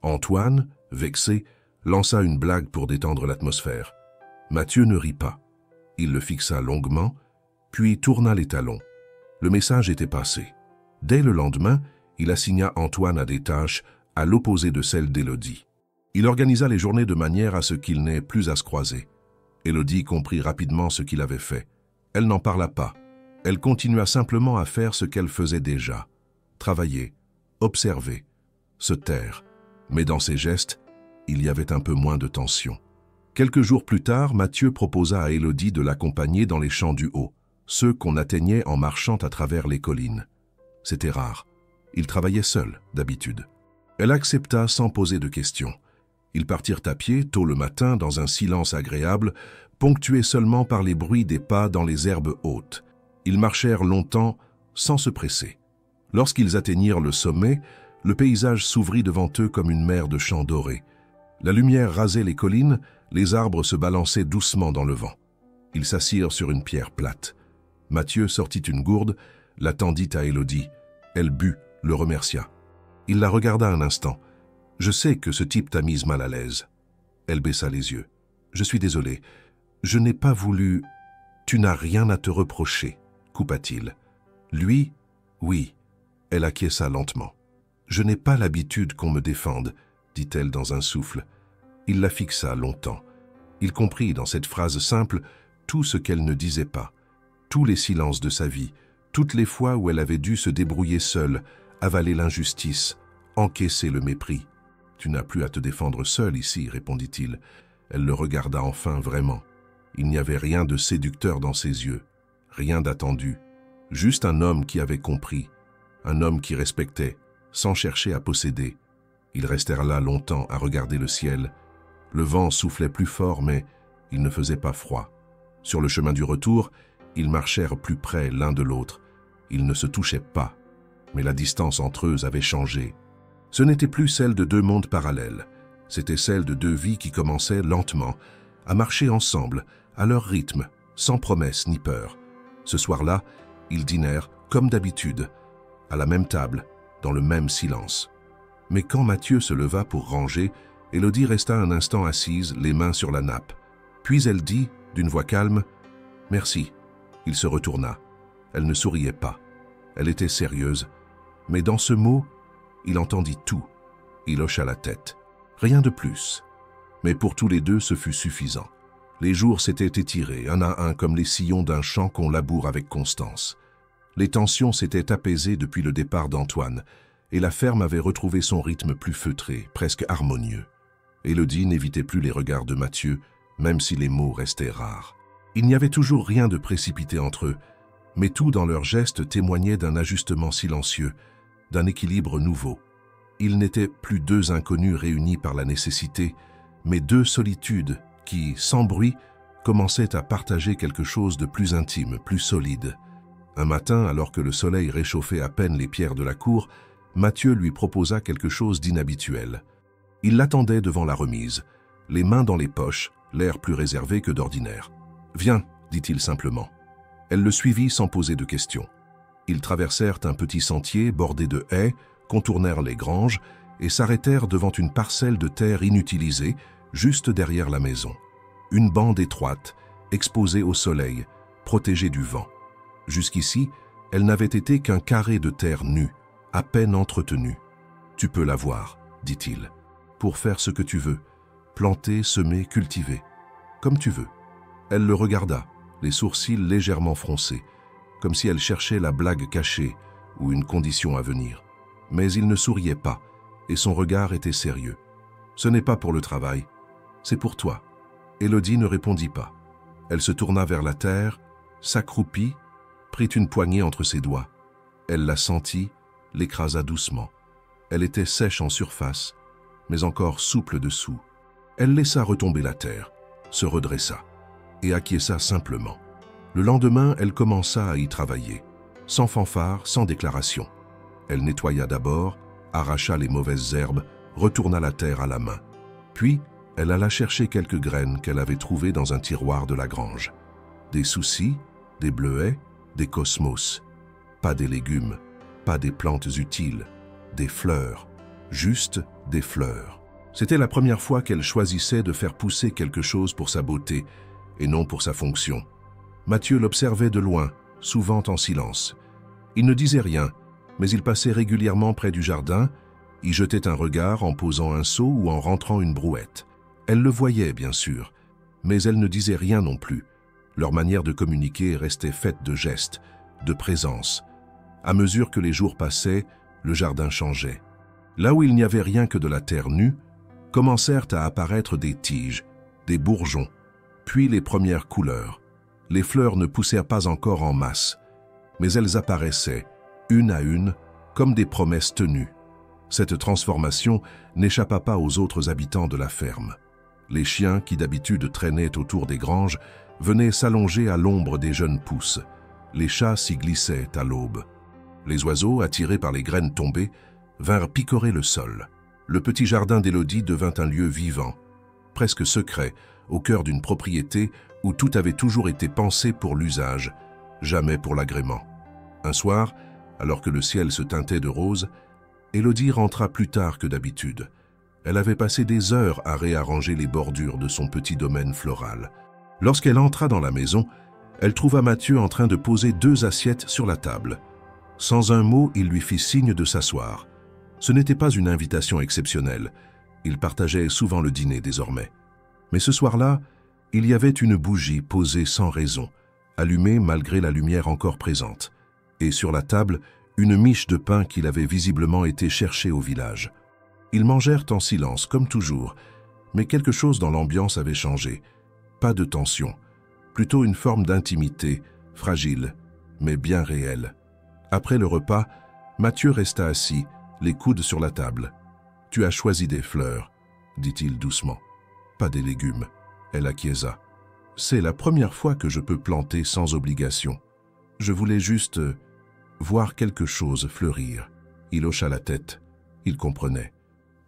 Antoine, vexé, lança une blague pour détendre l'atmosphère. Mathieu ne rit pas. Il le fixa longuement, puis tourna les talons. Le message était passé. Dès le lendemain, il assigna Antoine à des tâches à l'opposé de celles d'Élodie. Il organisa les journées de manière à ce qu'il n'ait plus à se croiser. Élodie comprit rapidement ce qu'il avait fait. Elle n'en parla pas. Elle continua simplement à faire ce qu'elle faisait déjà. Travailler, observer, se taire. Mais dans ses gestes, il y avait un peu moins de tension. Quelques jours plus tard, Mathieu proposa à Élodie de l'accompagner dans les champs du Haut, ceux qu'on atteignait en marchant à travers les collines. C'était rare. Il travaillait seul, d'habitude. Elle accepta sans poser de questions. Ils partirent à pied, tôt le matin, dans un silence agréable, ponctué seulement par les bruits des pas dans les herbes hautes. Ils marchèrent longtemps, sans se presser. Lorsqu'ils atteignirent le sommet, le paysage s'ouvrit devant eux comme une mer de champs dorés. La lumière rasait les collines, les arbres se balançaient doucement dans le vent. Ils s'assirent sur une pierre plate. Mathieu sortit une gourde, la tendit à Élodie. Elle but, le remercia. Il la regarda un instant. « Je sais que ce type t'a mise mal à l'aise. » Elle baissa les yeux. « Je suis désolé. Je n'ai pas voulu... »« Tu n'as rien à te reprocher, » coupa-t-il. « Lui, oui. » Elle acquiesça lentement. « Je n'ai pas l'habitude qu'on me défende, » dit-elle dans un souffle. Il la fixa longtemps. Il comprit dans cette phrase simple tout ce qu'elle ne disait pas, tous les silences de sa vie, toutes les fois où elle avait dû se débrouiller seule, avaler l'injustice, encaisser le mépris. « Tu n'as plus à te défendre seule ici, » répondit-il. Elle le regarda enfin vraiment. Il n'y avait rien de séducteur dans ses yeux, rien d'attendu, juste un homme qui avait compris, un homme qui respectait, sans chercher à posséder. Ils restèrent là longtemps à regarder le ciel. Le vent soufflait plus fort, mais il ne faisait pas froid. Sur le chemin du retour, ils marchèrent plus près l'un de l'autre. Ils ne se touchaient pas, mais la distance entre eux avait changé. Ce n'était plus celle de deux mondes parallèles, c'était celle de deux vies qui commençaient lentement à marcher ensemble, à leur rythme, sans promesse ni peur. Ce soir-là, ils dînèrent, comme d'habitude, à la même table, dans le même silence. Mais quand Mathieu se leva pour ranger, Élodie resta un instant assise, les mains sur la nappe. Puis elle dit, d'une voix calme, « Merci ». Il se retourna. Elle ne souriait pas. Elle était sérieuse, Mais dans ce mot, il entendit tout. Il hocha la tête. Rien de plus. Mais pour tous les deux, ce fut suffisant. Les jours s'étaient étirés, un à un, comme les sillons d'un champ qu'on laboure avec constance. Les tensions s'étaient apaisées depuis le départ d'Antoine, et la ferme avait retrouvé son rythme plus feutré, presque harmonieux. Élodie n'évitait plus les regards de Mathieu, même si les mots restaient rares. Il n'y avait toujours rien de précipité entre eux, mais tout dans leurs gestes témoignait d'un ajustement silencieux, d'un équilibre nouveau. Ils n'étaient plus deux inconnus réunis par la nécessité, mais deux solitudes qui, sans bruit, commençaient à partager quelque chose de plus intime, plus solide. Un matin, alors que le soleil réchauffait à peine les pierres de la cour, Mathieu lui proposa quelque chose d'inhabituel. Il l'attendait devant la remise, les mains dans les poches, l'air plus réservé que d'ordinaire. « Viens », dit-il simplement. Elle le suivit sans poser de questions. Ils traversèrent un petit sentier bordé de haies, contournèrent les granges et s'arrêtèrent devant une parcelle de terre inutilisée, juste derrière la maison. Une bande étroite, exposée au soleil, protégée du vent. Jusqu'ici, elle n'avait été qu'un carré de terre nue, à peine entretenu. « Tu peux la voir, » dit-il, « pour faire ce que tu veux, planter, semer, cultiver, comme tu veux. » Elle le regarda, les sourcils légèrement froncés, comme si elle cherchait la blague cachée ou une condition à venir. Mais il ne souriait pas, et son regard était sérieux. « Ce n'est pas pour le travail, c'est pour toi. » Élodie ne répondit pas. Elle se tourna vers la terre, s'accroupit, prit une poignée entre ses doigts. Elle la sentit, l'écrasa doucement. Elle était sèche en surface, mais encore souple dessous. Elle laissa retomber la terre, se redressa et acquiesça simplement. Le lendemain, elle commença à y travailler, sans fanfare, sans déclaration. Elle nettoya d'abord, arracha les mauvaises herbes, retourna la terre à la main. Puis, elle alla chercher quelques graines qu'elle avait trouvées dans un tiroir de la grange. Des soucis, des bleuets, des cosmos. Pas des légumes, pas des plantes utiles, des fleurs, juste des fleurs. C'était la première fois qu'elle choisissait de faire pousser quelque chose pour sa beauté et non pour sa fonction. Mathieu l'observait de loin, souvent en silence. Il ne disait rien, mais il passait régulièrement près du jardin, y jetait un regard en posant un seau ou en rentrant une brouette. Elle le voyait, bien sûr, mais elle ne disait rien non plus. Leur manière de communiquer restait faite de gestes, de présence. À mesure que les jours passaient, le jardin changeait. Là où il n'y avait rien que de la terre nue, commencèrent à apparaître des tiges, des bourgeons, puis les premières couleurs. Les fleurs ne poussèrent pas encore en masse, mais elles apparaissaient, une à une, comme des promesses tenues. Cette transformation n'échappa pas aux autres habitants de la ferme. Les chiens, qui d'habitude traînaient autour des granges, venaient s'allonger à l'ombre des jeunes pousses. Les chats s'y glissaient à l'aube. Les oiseaux, attirés par les graines tombées, vinrent picorer le sol. Le petit jardin d'Élodie devint un lieu vivant, presque secret, au cœur d'une propriété où tout avait toujours été pensé pour l'usage, jamais pour l'agrément. Un soir, alors que le ciel se teintait de rose, Élodie rentra plus tard que d'habitude. Elle avait passé des heures à réarranger les bordures de son petit domaine floral. Lorsqu'elle entra dans la maison, elle trouva Mathieu en train de poser 2 assiettes sur la table. Sans un mot, il lui fit signe de s'asseoir. Ce n'était pas une invitation exceptionnelle. Il partageait souvent le dîner désormais. Mais ce soir-là, il y avait une bougie posée sans raison, allumée malgré la lumière encore présente, et sur la table, une miche de pain qu'il avait visiblement été chercher au village. Ils mangèrent en silence, comme toujours, mais quelque chose dans l'ambiance avait changé. Pas de tension, plutôt une forme d'intimité, fragile, mais bien réelle. Après le repas, Mathieu resta assis, les coudes sur la table. « Tu as choisi des fleurs, » dit-il doucement. « Pas des légumes. » Elle acquiesça. « C'est la première fois que je peux planter sans obligation. Je voulais juste voir quelque chose fleurir. » Il hocha la tête. Il comprenait.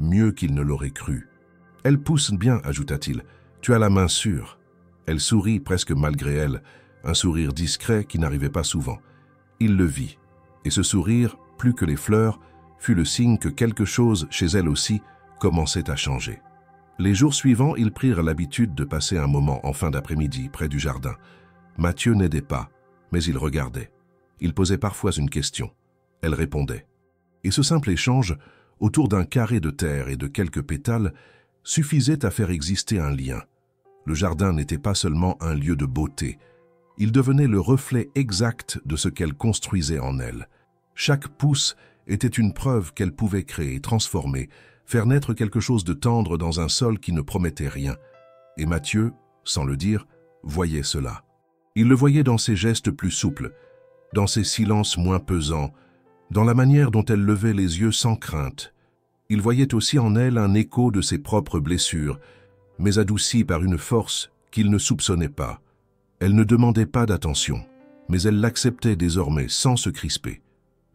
Mieux qu'il ne l'aurait cru. « Elle pousse bien, » ajouta-t-il. « Tu as la main sûre. » Elle sourit presque malgré elle, un sourire discret qui n'arrivait pas souvent. Il le vit, et ce sourire, plus que les fleurs, fut le signe que quelque chose, chez elle aussi, commençait à changer. Les jours suivants, ils prirent l'habitude de passer un moment en fin d'après-midi près du jardin. Mathieu n'aidait pas, mais il regardait. Il posait parfois une question. Elle répondait. Et ce simple échange, autour d'un carré de terre et de quelques pétales, suffisait à faire exister un lien. Le jardin n'était pas seulement un lieu de beauté, il devenait le reflet exact de ce qu'elle construisait en elle. Chaque pouce était une preuve qu'elle pouvait créer, transformer, faire naître quelque chose de tendre dans un sol qui ne promettait rien. Et Mathieu, sans le dire, voyait cela. Il le voyait dans ses gestes plus souples, dans ses silences moins pesants, dans la manière dont elle levait les yeux sans crainte. Il voyait aussi en elle un écho de ses propres blessures, mais adouci par une force qu'il ne soupçonnait pas. Elle ne demandait pas d'attention, mais elle l'acceptait désormais sans se crisper.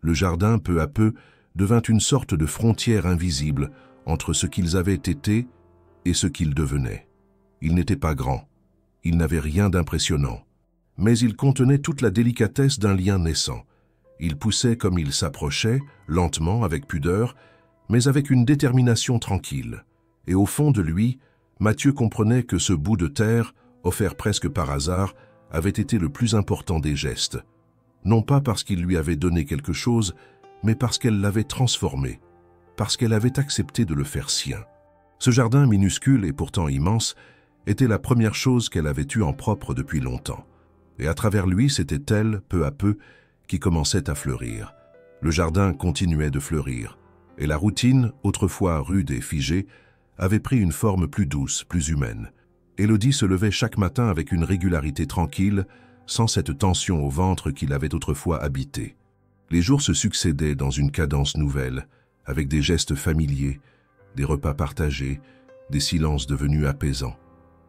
Le jardin, peu à peu, devint une sorte de frontière invisible entre ce qu'ils avaient été et ce qu'ils devenaient. Il n'était pas grand, il n'avait rien d'impressionnant, mais il contenait toute la délicatesse d'un lien naissant. Il poussait comme il s'approchait, lentement, avec pudeur, mais avec une détermination tranquille. Et au fond de lui, Mathieu comprenait que ce bout de terre, offert presque par hasard, avait été le plus important des gestes. Non pas parce qu'il lui avait donné quelque chose, mais parce qu'elle l'avait transformé, parce qu'elle avait accepté de le faire sien. Ce jardin minuscule et pourtant immense était la première chose qu'elle avait eue en propre depuis longtemps. Et à travers lui, c'était elle, peu à peu, qui commençait à fleurir. Le jardin continuait de fleurir, et la routine, autrefois rude et figée, avait pris une forme plus douce, plus humaine. Élodie se levait chaque matin avec une régularité tranquille, sans cette tension au ventre qui l'avait autrefois habité. Les jours se succédaient dans une cadence nouvelle, avec des gestes familiers, des repas partagés, des silences devenus apaisants.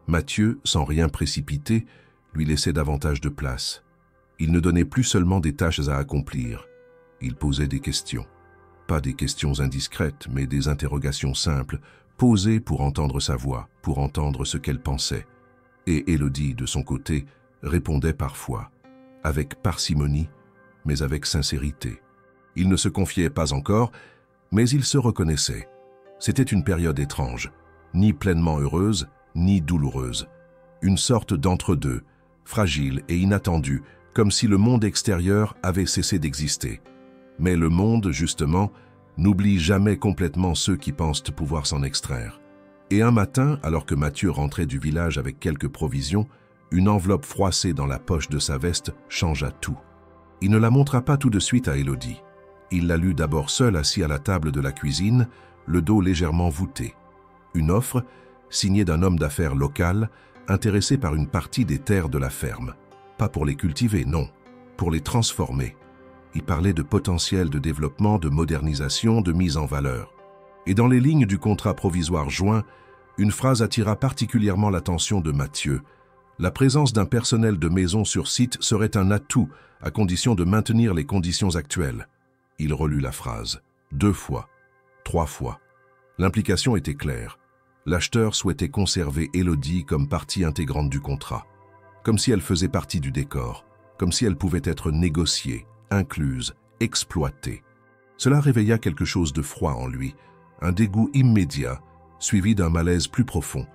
Mathieu, sans rien précipiter, lui laissait davantage de place. Il ne donnait plus seulement des tâches à accomplir. Il posait des questions. Pas des questions indiscrètes, mais des interrogations simples, posées pour entendre sa voix, pour entendre ce qu'elle pensait. Et Élodie, de son côté, répondait parfois, avec parcimonie, mais avec sincérité. Il ne se confiait pas encore, mais il se reconnaissait. C'était une période étrange, ni pleinement heureuse, ni douloureuse. Une sorte d'entre-deux, fragile et inattendue, comme si le monde extérieur avait cessé d'exister. Mais le monde, justement, n'oublie jamais complètement ceux qui pensent pouvoir s'en extraire. Et un matin, alors que Mathieu rentrait du village avec quelques provisions, une enveloppe froissée dans la poche de sa veste changea tout. Il ne la montra pas tout de suite à Élodie. Il la lut d'abord seul assis à la table de la cuisine, le dos légèrement voûté. Une offre, signée d'un homme d'affaires local, intéressé par une partie des terres de la ferme. Pas pour les cultiver, non, pour les transformer. Il parlait de potentiel de développement, de modernisation, de mise en valeur. Et dans les lignes du contrat provisoire joint, une phrase attira particulièrement l'attention de Mathieu. La présence d'un personnel de maison sur site serait un atout, à condition de maintenir les conditions actuelles. Il relut la phrase, 2 fois, 3 fois. L'implication était claire. L'acheteur souhaitait conserver Élodie comme partie intégrante du contrat, comme si elle faisait partie du décor, comme si elle pouvait être négociée, incluse, exploitée. Cela réveilla quelque chose de froid en lui, un dégoût immédiat, suivi d'un malaise plus profond,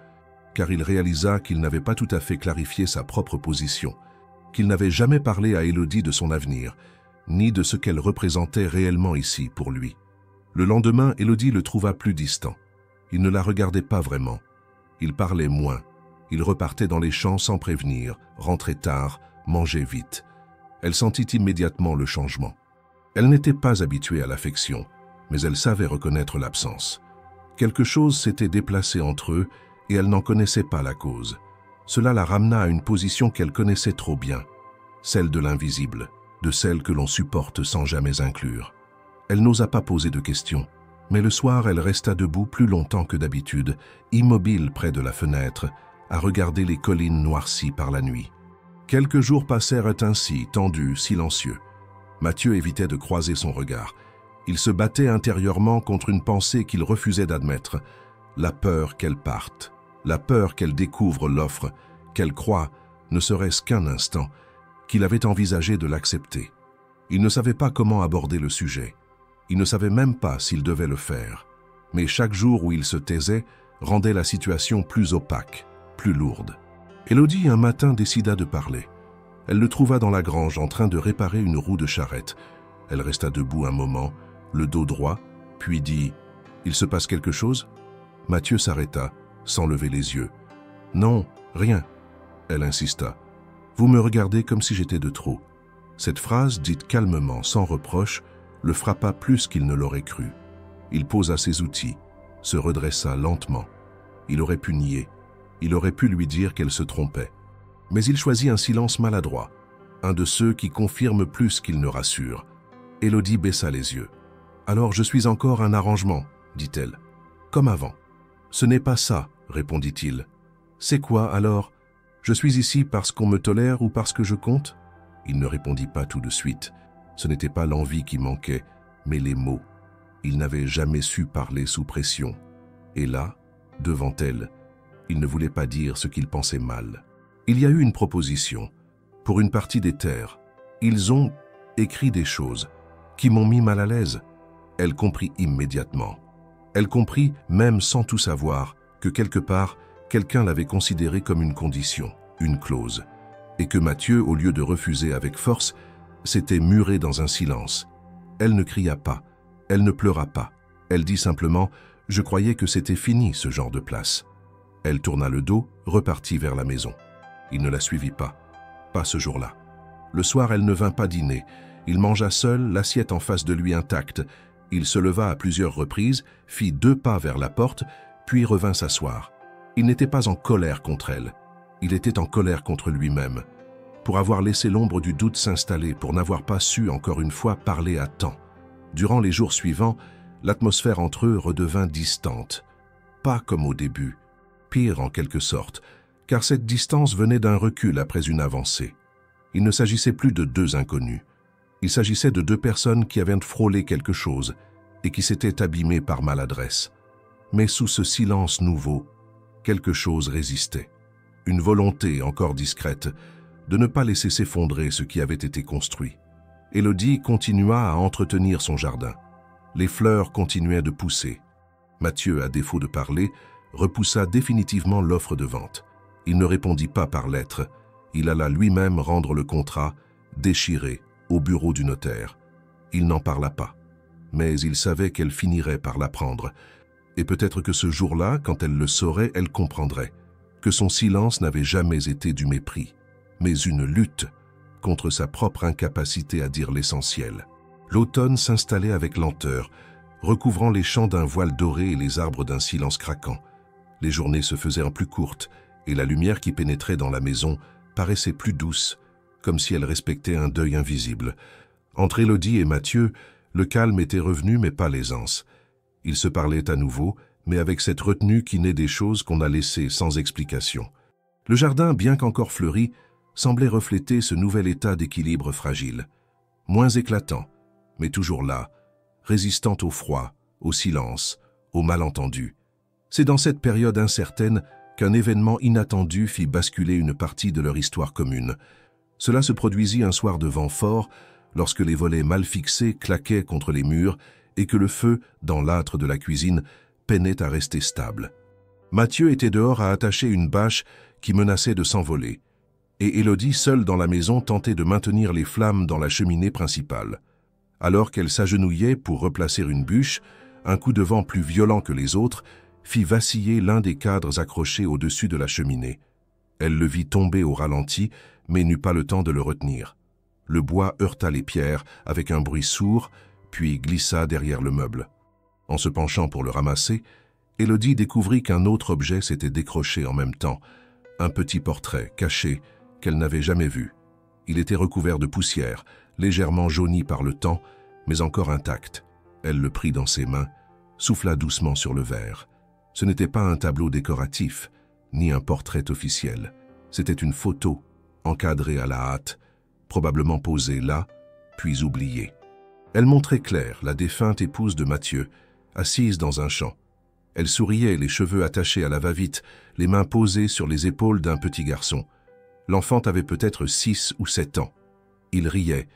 car il réalisa qu'il n'avait pas tout à fait clarifié sa propre position, qu'il n'avait jamais parlé à Élodie de son avenir, ni de ce qu'elle représentait réellement ici pour lui. Le lendemain, Élodie le trouva plus distant. Il ne la regardait pas vraiment. Il parlait moins. Il repartait dans les champs sans prévenir, rentrait tard, mangeait vite. Elle sentit immédiatement le changement. Elle n'était pas habituée à l'affection, mais elle savait reconnaître l'absence. Quelque chose s'était déplacé entre eux et elle n'en connaissait pas la cause. Cela la ramena à une position qu'elle connaissait trop bien, celle de l'invisible, de celle que l'on supporte sans jamais inclure. Elle n'osa pas poser de questions, mais le soir elle resta debout plus longtemps que d'habitude, immobile près de la fenêtre, à regarder les collines noircies par la nuit. Quelques jours passèrent ainsi, tendus, silencieux. Mathieu évitait de croiser son regard. Il se battait intérieurement contre une pensée qu'il refusait d'admettre, la peur qu'elle parte, la peur qu'elle découvre l'offre, qu'elle croit, ne serait-ce qu'un instant, qu'il avait envisagé de l'accepter. Il ne savait pas comment aborder le sujet. Il ne savait même pas s'il devait le faire. Mais chaque jour où il se taisait rendait la situation plus opaque, plus lourde. Élodie, un matin, décida de parler. Elle le trouva dans la grange en train de réparer une roue de charrette. Elle resta debout un moment, le dos droit, puis dit « Il se passe quelque chose ?» Mathieu s'arrêta, sans lever les yeux. « Non, rien. » Elle insista. « Vous me regardez comme si j'étais de trop. » Cette phrase, dite calmement, sans reproche, le frappa plus qu'il ne l'aurait cru. Il posa ses outils, se redressa lentement. Il aurait pu nier. Il aurait pu lui dire qu'elle se trompait. Mais il choisit un silence maladroit, un de ceux qui confirment plus qu'ils ne rassurent. Élodie baissa les yeux. « Alors je suis encore un arrangement, dit-elle. Comme avant. »« Ce n'est pas ça, répondit-il. C'est quoi alors? Je suis ici parce qu'on me tolère ou parce que je compte ?» Il ne répondit pas tout de suite. Ce n'était pas l'envie qui manquait, mais les mots. Il n'avait jamais su parler sous pression. Et là, devant elle, il ne voulait pas dire ce qu'il pensait mal. Il y a eu une proposition. Pour une partie des terres, ils ont écrit des choses qui m'ont mis mal à l'aise. Elle comprit immédiatement. Elle comprit, même sans tout savoir, que quelque part, quelqu'un l'avait considéré comme une condition, une clause, et que Mathieu, au lieu de refuser avec force, s'était muré dans un silence. Elle ne cria pas, elle ne pleura pas. Elle dit simplement « Je croyais que c'était fini ce genre de place ». Elle tourna le dos, repartit vers la maison. Il ne la suivit pas ce jour-là. Le soir, elle ne vint pas dîner. Il mangea seul, l'assiette en face de lui intacte. Il se leva à plusieurs reprises, fit 2 pas vers la porte, puis revint s'asseoir. Il n'était pas en colère contre elle. Il était en colère contre lui-même, pour avoir laissé l'ombre du doute s'installer, pour n'avoir pas su, encore une fois, parler à temps. Durant les jours suivants, l'atmosphère entre eux redevint distante. Pas comme au début, pire en quelque sorte, car cette distance venait d'un recul après une avancée. Il ne s'agissait plus de 2 inconnus. Il s'agissait de 2 personnes qui avaient frôlé quelque chose et qui s'étaient abîmées par maladresse. Mais sous ce silence nouveau, quelque chose résistait. Une volonté, encore discrète, de ne pas laisser s'effondrer ce qui avait été construit. Élodie continua à entretenir son jardin. Les fleurs continuaient de pousser. Mathieu, à défaut de parler, repoussa définitivement l'offre de vente. Il ne répondit pas par lettre. Il alla lui-même rendre le contrat, déchiré, au bureau du notaire. Il n'en parla pas. Mais il savait qu'elle finirait par l'apprendre. Et peut-être que ce jour-là, quand elle le saurait, elle comprendrait que son silence n'avait jamais été du mépris, mais une lutte contre sa propre incapacité à dire l'essentiel. L'automne s'installait avec lenteur, recouvrant les champs d'un voile doré et les arbres d'un silence craquant. Les journées se faisaient en plus courtes, et la lumière qui pénétrait dans la maison paraissait plus douce, comme si elle respectait un deuil invisible. Entre Élodie et Mathieu, le calme était revenu, mais pas l'aisance. Ils se parlaient à nouveau, mais avec cette retenue qui naît des choses qu'on a laissées sans explication. Le jardin, bien qu'encore fleuri, semblait refléter ce nouvel état d'équilibre fragile. Moins éclatant, mais toujours là, résistant au froid, au silence, au malentendu. C'est dans cette période incertaine qu'un événement inattendu fit basculer une partie de leur histoire commune. Cela se produisit un soir de vent fort, lorsque les volets mal fixés claquaient contre les murs et que le feu, dans l'âtre de la cuisine, peinait à rester stable. Mathieu était dehors à attacher une bâche qui menaçait de s'envoler, et Élodie, seule dans la maison, tentait de maintenir les flammes dans la cheminée principale. Alors qu'elle s'agenouillait pour replacer une bûche, un coup de vent plus violent que les autres fit vaciller l'un des cadres accrochés au-dessus de la cheminée. Elle le vit tomber au ralenti, mais n'eut pas le temps de le retenir. Le bois heurta les pierres avec un bruit sourd, puis glissa derrière le meuble. En se penchant pour le ramasser, Élodie découvrit qu'un autre objet s'était décroché en même temps, un petit portrait caché qu'elle n'avait jamais vu. Il était recouvert de poussière, légèrement jauni par le temps, mais encore intact. Elle le prit dans ses mains, souffla doucement sur le verre. Ce n'était pas un tableau décoratif, ni un portrait officiel. C'était une photo, encadrée à la hâte, probablement posée là, puis oubliée. Elle montrait Claire, la défunte épouse de Mathieu, assise dans un champ. Elle souriait, les cheveux attachés à la va-vite, les mains posées sur les épaules d'un petit garçon. L'enfant avait peut-être 6 ou 7 ans. Il riait,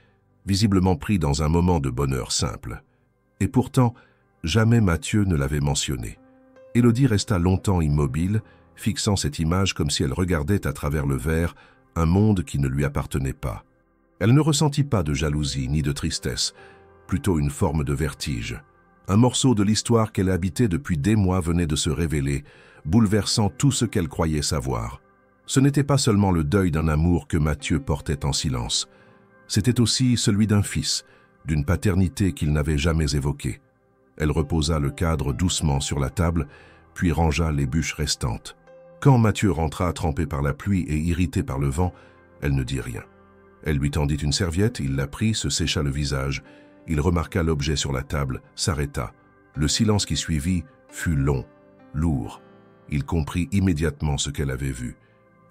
visiblement pris dans un moment de bonheur simple. Et pourtant, jamais Mathieu ne l'avait mentionné. Élodie resta longtemps immobile, fixant cette image comme si elle regardait à travers le verre un monde qui ne lui appartenait pas. Elle ne ressentit pas de jalousie ni de tristesse. plutôt une forme de vertige. Un morceau de l'histoire qu'elle habitait depuis des mois venait de se révéler, bouleversant tout ce qu'elle croyait savoir. Ce n'était pas seulement le deuil d'un amour que Mathieu portait en silence. C'était aussi celui d'un fils, d'une paternité qu'il n'avait jamais évoquée. Elle reposa le cadre doucement sur la table, puis rangea les bûches restantes. Quand Mathieu rentra trempé par la pluie et irrité par le vent, elle ne dit rien. Elle lui tendit une serviette, il la prit, se sécha le visage. Il remarqua l'objet sur la table, s'arrêta. Le silence qui suivit fut long, lourd. Il comprit immédiatement ce qu'elle avait vu.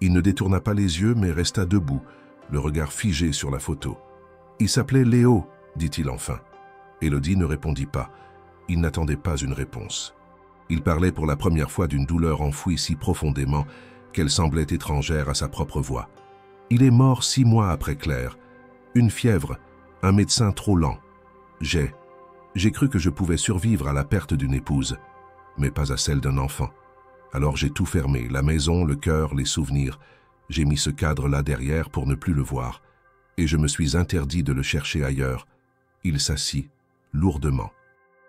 Il ne détourna pas les yeux, mais resta debout, le regard figé sur la photo. « Il s'appelait Léo », dit-il enfin. Élodie ne répondit pas. Il n'attendait pas une réponse. Il parlait pour la première fois d'une douleur enfouie si profondément qu'elle semblait étrangère à sa propre voix. « Il est mort 6 mois après Claire. Une fièvre, un médecin trop lent. J'ai cru que je pouvais survivre à la perte d'une épouse, mais pas à celle d'un enfant. Alors j'ai tout fermé, la maison, le cœur, les souvenirs. J'ai mis ce cadre-là derrière pour ne plus le voir, et je me suis interdit de le chercher ailleurs. » Il s'assit, lourdement.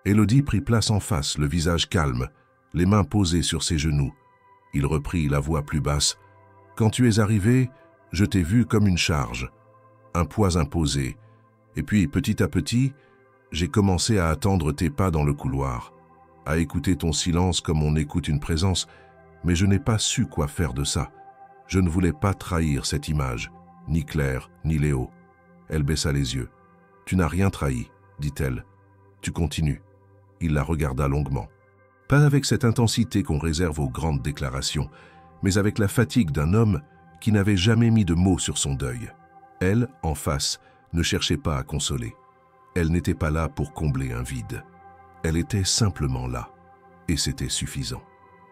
Élodie prit place en face, le visage calme, les mains posées sur ses genoux. Il reprit la voix plus basse. « Quand tu es arrivé, je t'ai vu comme une charge, un poids imposé. Et puis, petit à petit, j'ai commencé à attendre tes pas dans le couloir, à écouter ton silence comme on écoute une présence, mais je n'ai pas su quoi faire de ça. Je ne voulais pas trahir cette image, ni Claire, ni Léo. » Elle baissa les yeux. « Tu n'as rien trahi, dit-elle. Tu continues. » Il la regarda longuement. Pas avec cette intensité qu'on réserve aux grandes déclarations, mais avec la fatigue d'un homme qui n'avait jamais mis de mots sur son deuil. Elle, en face, ne cherchait pas à consoler. Elle n'était pas là pour combler un vide. Elle était simplement là, et c'était suffisant.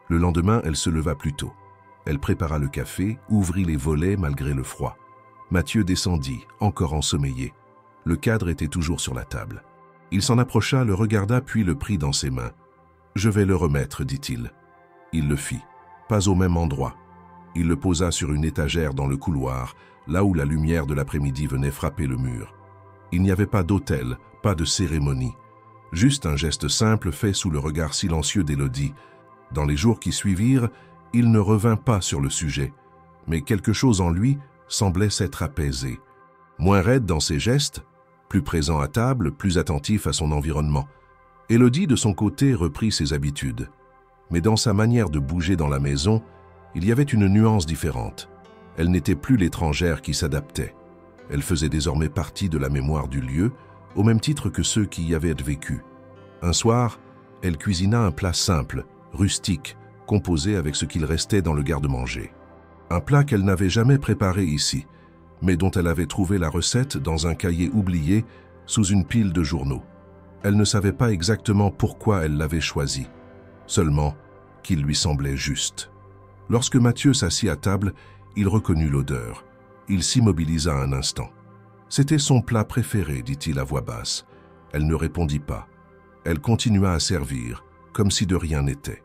Le lendemain, elle se leva plus tôt. Elle prépara le café, ouvrit les volets malgré le froid. Mathieu descendit, encore ensommeillé. Le cadre était toujours sur la table. Il s'en approcha, le regarda, puis le prit dans ses mains. « Je vais le remettre, dit-il. » Il le fit, pas au même endroit. Il le posa sur une étagère dans le couloir, là où la lumière de l'après-midi venait frapper le mur. Il n'y avait pas d'autel, pas de cérémonie. Juste un geste simple fait sous le regard silencieux d'Élodie. Dans les jours qui suivirent, il ne revint pas sur le sujet, mais quelque chose en lui semblait s'être apaisé. Moins raide dans ses gestes, plus présent à table, plus attentif à son environnement. Élodie, de son côté, reprit ses habitudes. Mais dans sa manière de bouger dans la maison, il y avait une nuance différente. Elle n'était plus l'étrangère qui s'adaptait. Elle faisait désormais partie de la mémoire du lieu, au même titre que ceux qui y avaient vécu. Un soir, elle cuisina un plat simple, rustique, composé avec ce qu'il restait dans le garde-manger. Un plat qu'elle n'avait jamais préparé ici, mais dont elle avait trouvé la recette dans un cahier oublié sous une pile de journaux. Elle ne savait pas exactement pourquoi elle l'avait choisi, seulement qu'il lui semblait juste. Lorsque Mathieu s'assit à table, il reconnut l'odeur. Il s'immobilisa un instant. « C'était son plat préféré, dit-il à voix basse. » Elle ne répondit pas. Elle continua à servir, comme si de rien n'était.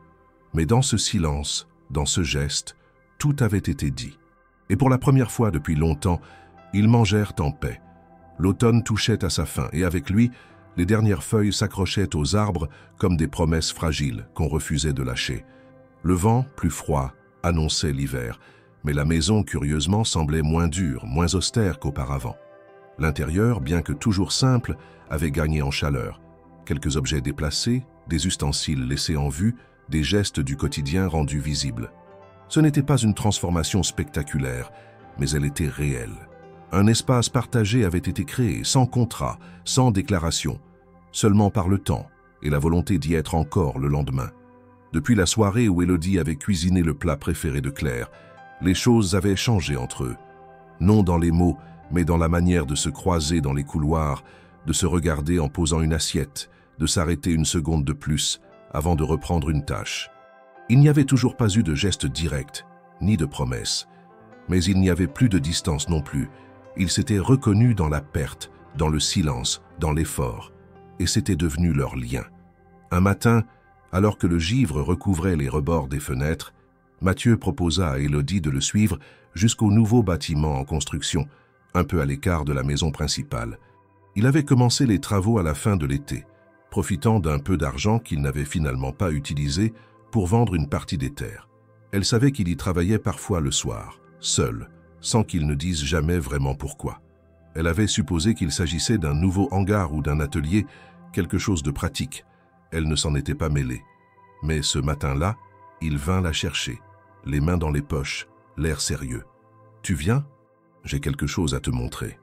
Mais dans ce silence, dans ce geste, tout avait été dit. Et pour la première fois depuis longtemps, ils mangèrent en paix. L'automne touchait à sa fin, et avec lui, les dernières feuilles s'accrochaient aux arbres comme des promesses fragiles qu'on refusait de lâcher. Le vent, plus froid, annonçait l'hiver, mais la maison, curieusement, semblait moins dure, moins austère qu'auparavant. L'intérieur, bien que toujours simple, avait gagné en chaleur. Quelques objets déplacés, des ustensiles laissés en vue, des gestes du quotidien rendus visibles. Ce n'était pas une transformation spectaculaire, mais elle était réelle. Un espace partagé avait été créé, sans contrat, sans déclaration, seulement par le temps et la volonté d'y être encore le lendemain. Depuis la soirée où Élodie avait cuisiné le plat préféré de Claire, les choses avaient changé entre eux. Non dans les mots, mais dans la manière de se croiser dans les couloirs, de se regarder en posant une assiette, de s'arrêter une seconde de plus avant de reprendre une tâche. Il n'y avait toujours pas eu de geste direct, ni de promesse. Mais il n'y avait plus de distance non plus. Ils s'étaient reconnus dans la perte, dans le silence, dans l'effort. Et c'était devenu leur lien. Un matin, alors que le givre recouvrait les rebords des fenêtres, Mathieu proposa à Élodie de le suivre jusqu'au nouveau bâtiment en construction, un peu à l'écart de la maison principale. Il avait commencé les travaux à la fin de l'été, profitant d'un peu d'argent qu'il n'avait finalement pas utilisé pour vendre une partie des terres. Elle savait qu'il y travaillait parfois le soir, seul, sans qu'il ne dise jamais vraiment pourquoi. Elle avait supposé qu'il s'agissait d'un nouveau hangar ou d'un atelier, quelque chose de pratique. Elle ne s'en était pas mêlée. Mais ce matin-là, il vint la chercher, les mains dans les poches, l'air sérieux. « Tu viens ? J'ai quelque chose à te montrer. »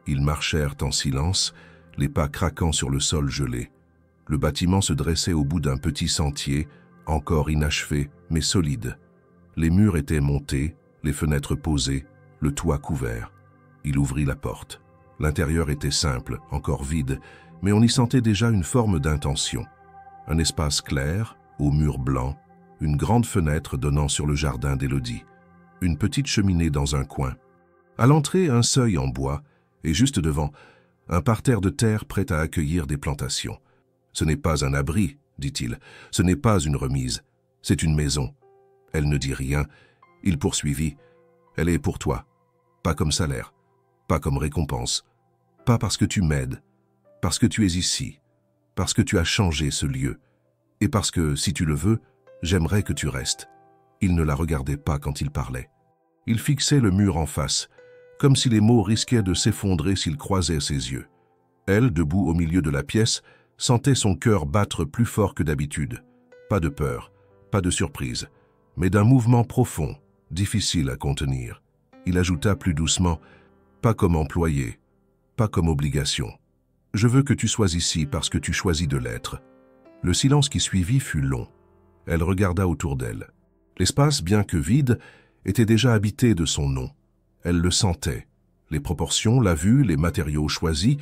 Ils marchèrent en silence, les pas craquant sur le sol gelé. Le bâtiment se dressait au bout d'un petit sentier, encore inachevé, mais solide. Les murs étaient montés, les fenêtres posées, le toit couvert. Il ouvrit la porte. L'intérieur était simple, encore vide, mais on y sentait déjà une forme d'intention. Un espace clair, aux murs blancs, une grande fenêtre donnant sur le jardin d'Élodie, une petite cheminée dans un coin. À l'entrée, un seuil en bois, et juste devant, un parterre de terre prêt à accueillir des plantations. « Ce n'est pas un abri, dit-il, ce n'est pas une remise, c'est une maison. » Elle ne dit rien. Il poursuivit. « Elle est pour toi, pas comme salaire, pas comme récompense, pas parce que tu m'aides, parce que tu es ici, parce que tu as changé ce lieu, et parce que, si tu le veux, j'aimerais que tu restes. » Il ne la regardait pas quand il parlait. Il fixait le mur en face, comme si les mots risquaient de s'effondrer s'ils croisaient ses yeux. Elle, debout au milieu de la pièce, sentait son cœur battre plus fort que d'habitude. Pas de peur, pas de surprise, mais d'un mouvement profond, difficile à contenir. Il ajouta plus doucement, « Pas comme employé, pas comme obligation. Je veux que tu sois ici parce que tu choisis de l'être. » Le silence qui suivit fut long. Elle regarda autour d'elle. L'espace, bien que vide, était déjà habité de son nom. Elle le sentait. Les proportions, la vue, les matériaux choisis,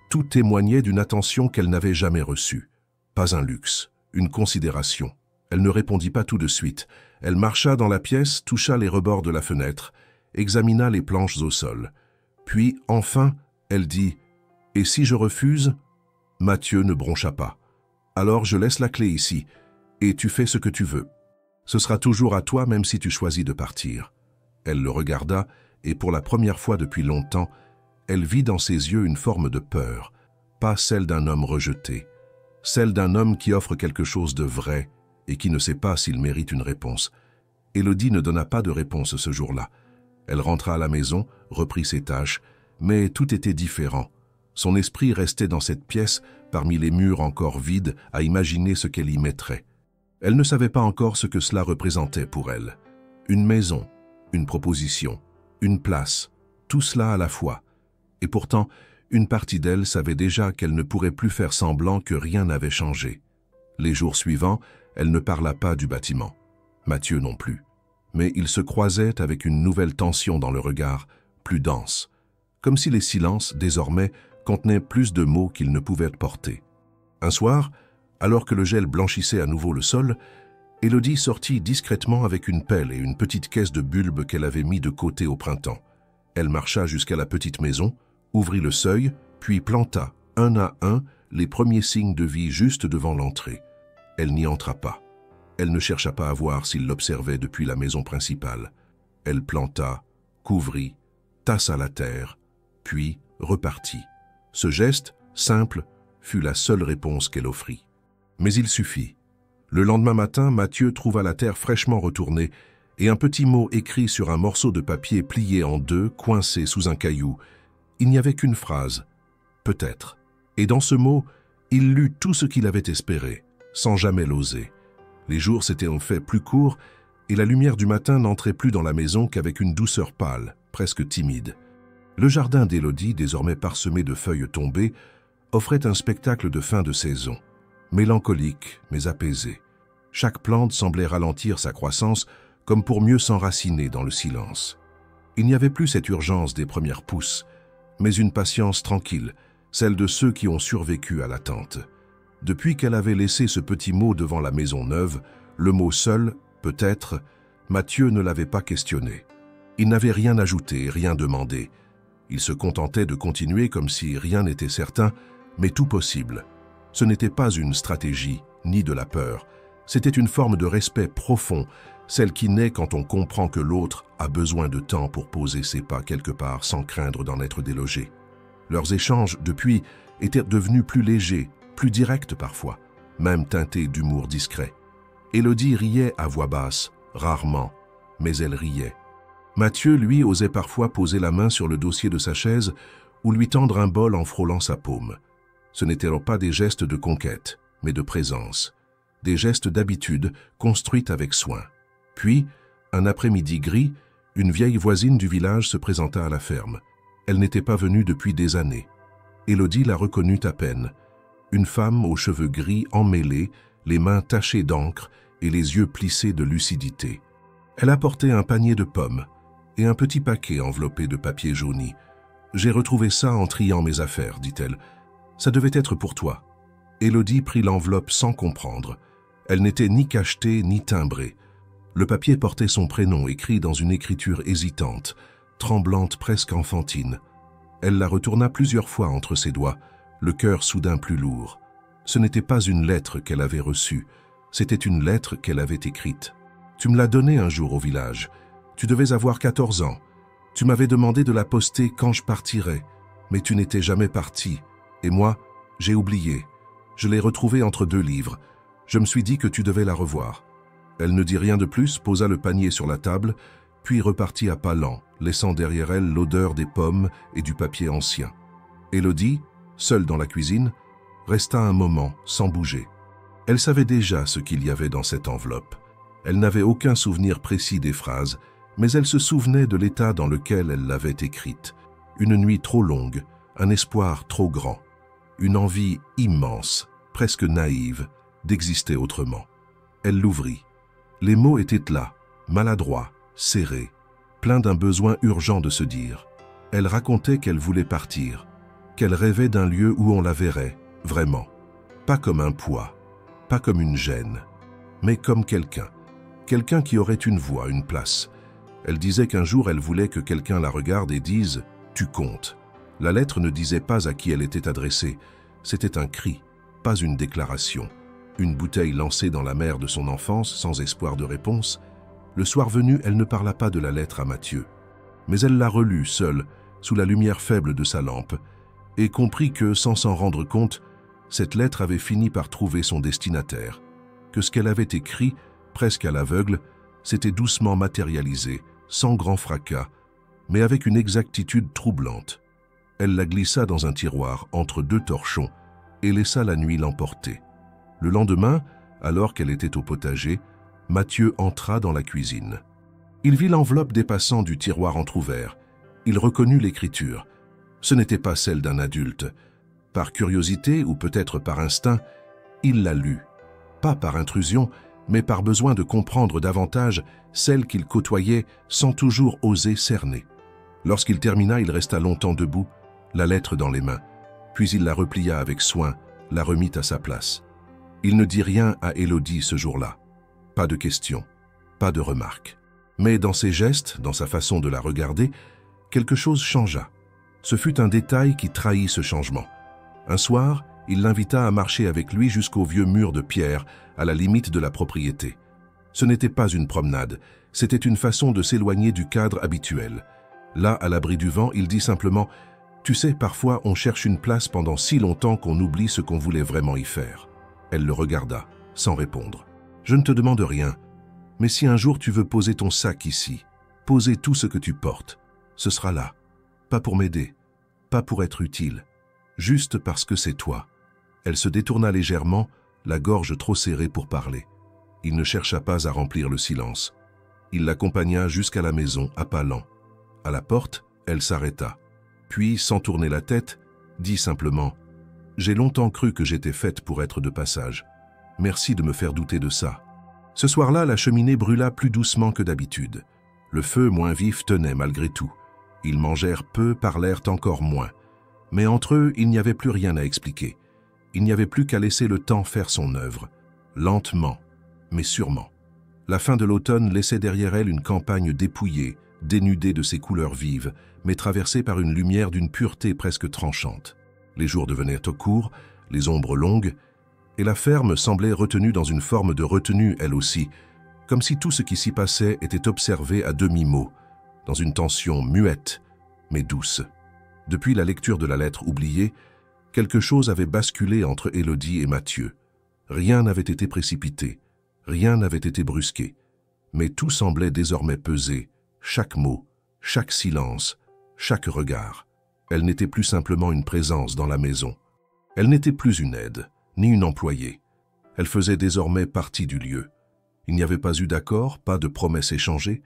tout témoignait d'une attention qu'elle n'avait jamais reçue. Pas un luxe, une considération. Elle ne répondit pas tout de suite. Elle marcha dans la pièce, toucha les rebords de la fenêtre, examina les planches au sol. Puis, enfin, elle dit « Et si je refuse ?» Mathieu ne broncha pas. « Alors je laisse la clé ici, et tu fais ce que tu veux. Ce sera toujours à toi même si tu choisis de partir. » Elle le regarda, et pour la première fois depuis longtemps, elle vit dans ses yeux une forme de peur, pas celle d'un homme rejeté, celle d'un homme qui offre quelque chose de vrai et qui ne sait pas s'il mérite une réponse. Élodie ne donna pas de réponse ce jour-là. Elle rentra à la maison, reprit ses tâches, mais tout était différent. Son esprit restait dans cette pièce, parmi les murs encore vides, à imaginer ce qu'elle y mettrait. Elle ne savait pas encore ce que cela représentait pour elle. Une maison, une proposition, une place, tout cela à la fois. Et pourtant, une partie d'elle savait déjà qu'elle ne pourrait plus faire semblant que rien n'avait changé. Les jours suivants, elle ne parla pas du bâtiment. Mathieu non plus. Mais ils se croisaient avec une nouvelle tension dans le regard, plus dense, comme si les silences, désormais, contenaient plus de mots qu'ils ne pouvaient porter. Un soir, alors que le gel blanchissait à nouveau le sol, Élodie sortit discrètement avec une pelle et une petite caisse de bulbes qu'elle avait mis de côté au printemps. Elle marcha jusqu'à la petite maison, ouvrit le seuil, puis planta, un à un, les premiers signes de vie juste devant l'entrée. Elle n'y entra pas. Elle ne chercha pas à voir s'il l'observait depuis la maison principale. Elle planta, couvrit, tassa la terre, puis repartit. Ce geste, simple, fut la seule réponse qu'elle offrit. Mais il suffit. Le lendemain matin, Mathieu trouva la terre fraîchement retournée et un petit mot écrit sur un morceau de papier plié en deux, coincé sous un caillou. Il n'y avait qu'une phrase, « peut-être ». Et dans ce mot, il lut tout ce qu'il avait espéré, sans jamais l'oser. Les jours s'étaient en fait plus courts et la lumière du matin n'entrait plus dans la maison qu'avec une douceur pâle, presque timide. Le jardin d'Élodie, désormais parsemé de feuilles tombées, offrait un spectacle de fin de saison, mélancolique mais apaisé. Chaque plante semblait ralentir sa croissance comme pour mieux s'enraciner dans le silence. Il n'y avait plus cette urgence des premières pousses, mais une patience tranquille, celle de ceux qui ont survécu à l'attente. Depuis qu'elle avait laissé ce petit mot devant la maison neuve, le mot seul, peut-être, Mathieu ne l'avait pas questionné. Il n'avait rien ajouté, rien demandé. Il se contentait de continuer comme si rien n'était certain, mais tout possible. Ce n'était pas une stratégie, ni de la peur. C'était une forme de respect profond, celle qui naît quand on comprend que l'autre a besoin de temps pour poser ses pas quelque part sans craindre d'en être délogé. Leurs échanges, depuis, étaient devenus plus légers, plus directs parfois, même teintés d'humour discret. Élodie riait à voix basse, rarement, mais elle riait. Mathieu, lui, osait parfois poser la main sur le dossier de sa chaise ou lui tendre un bol en frôlant sa paume. Ce n'étaient alors pas des gestes de conquête, mais de présence. Des gestes d'habitude construits avec soin. Puis, un après-midi gris, une vieille voisine du village se présenta à la ferme. Elle n'était pas venue depuis des années. Élodie la reconnut à peine. Une femme aux cheveux gris emmêlés, les mains tachées d'encre et les yeux plissés de lucidité. Elle apportait un panier de pommes et un petit paquet enveloppé de papier jauni. « J'ai retrouvé ça en triant mes affaires, dit-elle. Ça devait être pour toi. » Élodie prit l'enveloppe sans comprendre. Elle n'était ni cachetée ni timbrée. Le papier portait son prénom écrit dans une écriture hésitante, tremblante presque enfantine. Elle la retourna plusieurs fois entre ses doigts, le cœur soudain plus lourd. Ce n'était pas une lettre qu'elle avait reçue, c'était une lettre qu'elle avait écrite. « Tu me l'as donnée un jour au village. Tu devais avoir 14 ans. Tu m'avais demandé de la poster quand je partirais, mais tu n'étais jamais parti. Et moi, j'ai oublié. Je l'ai retrouvée entre 2 livres. Je me suis dit que tu devais la revoir. » Elle ne dit rien de plus, posa le panier sur la table, puis repartit à pas lents, laissant derrière elle l'odeur des pommes et du papier ancien. Élodie, seule dans la cuisine, resta un moment sans bouger. Elle savait déjà ce qu'il y avait dans cette enveloppe. Elle n'avait aucun souvenir précis des phrases, mais elle se souvenait de l'état dans lequel elle l'avait écrite. Une nuit trop longue, un espoir trop grand, une envie immense, presque naïve, d'exister autrement. Elle l'ouvrit. Les mots étaient là, maladroits, serrés, pleins d'un besoin urgent de se dire. Elle racontait qu'elle voulait partir, qu'elle rêvait d'un lieu où on la verrait, vraiment. Pas comme un poids, pas comme une gêne, mais comme quelqu'un. Quelqu'un qui aurait une voix, une place. Elle disait qu'un jour elle voulait que quelqu'un la regarde et dise « Tu comptes ». La lettre ne disait pas à qui elle était adressée. C'était un cri, pas une déclaration. Une bouteille lancée dans la mer de son enfance sans espoir de réponse. Le soir venu, elle ne parla pas de la lettre à Mathieu. Mais elle la relut seule, sous la lumière faible de sa lampe, et comprit que, sans s'en rendre compte, cette lettre avait fini par trouver son destinataire, que ce qu'elle avait écrit, presque à l'aveugle, s'était doucement matérialisé, sans grand fracas, mais avec une exactitude troublante. Elle la glissa dans un tiroir entre 2 torchons et laissa la nuit l'emporter. Le lendemain, alors qu'elle était au potager, Mathieu entra dans la cuisine. Il vit l'enveloppe dépassant du tiroir entrouvert. Il reconnut l'écriture. Ce n'était pas celle d'un adulte. Par curiosité ou peut-être par instinct, il la lut. Pas par intrusion, mais par besoin de comprendre davantage celle qu'il côtoyait sans toujours oser cerner. Lorsqu'il termina, il resta longtemps debout, la lettre dans les mains, puis il la replia avec soin, la remit à sa place. Il ne dit rien à Élodie ce jour-là. Pas de questions, pas de remarques. Mais dans ses gestes, dans sa façon de la regarder, quelque chose changea. Ce fut un détail qui trahit ce changement. Un soir, il l'invita à marcher avec lui jusqu'au vieux mur de pierre, à la limite de la propriété. Ce n'était pas une promenade, c'était une façon de s'éloigner du cadre habituel. Là, à l'abri du vent, il dit simplement « Tu sais, parfois on cherche une place pendant si longtemps qu'on oublie ce qu'on voulait vraiment y faire. » Elle le regarda, sans répondre. « Je ne te demande rien, mais si un jour tu veux poser ton sac ici, poser tout ce que tu portes, ce sera là. Pas pour m'aider, pas pour être utile, juste parce que c'est toi. » Elle se détourna légèrement, la gorge trop serrée pour parler. Il ne chercha pas à remplir le silence. Il l'accompagna jusqu'à la maison, à pas lents. À la porte, elle s'arrêta. Puis, sans tourner la tête, dit simplement « J'ai longtemps cru que j'étais faite pour être de passage. Merci de me faire douter de ça. » Ce soir-là, la cheminée brûla plus doucement que d'habitude. Le feu, moins vif, tenait malgré tout. Ils mangèrent peu, parlèrent encore moins. Mais entre eux, il n'y avait plus rien à expliquer. Il n'y avait plus qu'à laisser le temps faire son œuvre. Lentement, mais sûrement. La fin de l'automne laissait derrière elle une campagne dépouillée, dénudée de ses couleurs vives, mais traversée par une lumière d'une pureté presque tranchante. Les jours devenaient courts, les ombres longues, et la ferme semblait retenue dans une forme de retenue elle aussi, comme si tout ce qui s'y passait était observé à demi-mot, dans une tension muette, mais douce. Depuis la lecture de la lettre oubliée, quelque chose avait basculé entre Élodie et Mathieu. Rien n'avait été précipité, rien n'avait été brusqué, mais tout semblait désormais peser, chaque mot, chaque silence, chaque regard. Elle n'était plus simplement une présence dans la maison. Elle n'était plus une aide, ni une employée. Elle faisait désormais partie du lieu. Il n'y avait pas eu d'accord, pas de promesses échangées,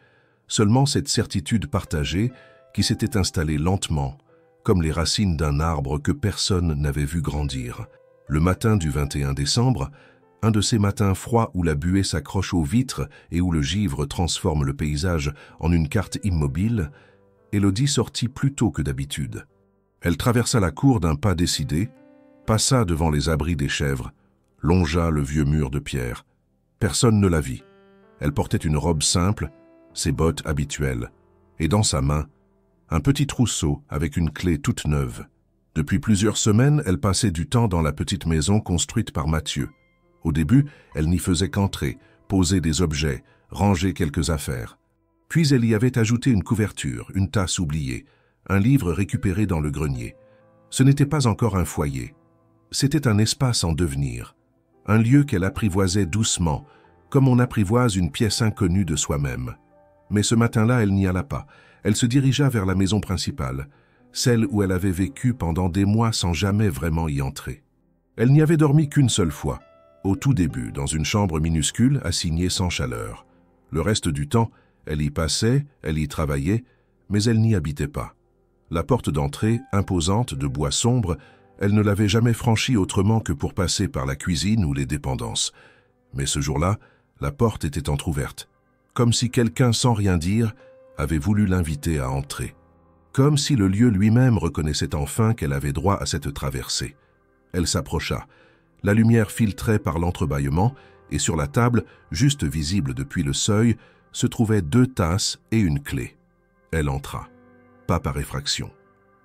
seulement cette certitude partagée qui s'était installée lentement, comme les racines d'un arbre que personne n'avait vu grandir. Le matin du 21 décembre, un de ces matins froids où la buée s'accroche aux vitres et où le givre transforme le paysage en une carte immobile, Élodie sortit plus tôt que d'habitude. Elle traversa la cour d'un pas décidé, passa devant les abris des chèvres, longea le vieux mur de pierre. Personne ne la vit. Elle portait une robe simple, ses bottes habituelles, et dans sa main, un petit trousseau avec une clé toute neuve. Depuis plusieurs semaines, elle passait du temps dans la petite maison construite par Mathieu. Au début, elle n'y faisait qu'entrer, poser des objets, ranger quelques affaires. Puis elle y avait ajouté une couverture, une tasse oubliée, un livre récupéré dans le grenier. Ce n'était pas encore un foyer. C'était un espace en devenir, un lieu qu'elle apprivoisait doucement, comme on apprivoise une pièce inconnue de soi-même. Mais ce matin-là, elle n'y alla pas. Elle se dirigea vers la maison principale, celle où elle avait vécu pendant des mois sans jamais vraiment y entrer. Elle n'y avait dormi qu'une seule fois, au tout début, dans une chambre minuscule assignée sans chaleur. Le reste du temps, elle y passait, elle y travaillait, mais elle n'y habitait pas. La porte d'entrée, imposante de bois sombre, elle ne l'avait jamais franchie autrement que pour passer par la cuisine ou les dépendances. Mais ce jour-là, la porte était entr'ouverte, comme si quelqu'un, sans rien dire, avait voulu l'inviter à entrer. Comme si le lieu lui-même reconnaissait enfin qu'elle avait droit à cette traversée. Elle s'approcha. La lumière filtrait par l'entrebâillement, et sur la table, juste visible depuis le seuil, se trouvaient 2 tasses et une clé. Elle entra. Pas par effraction,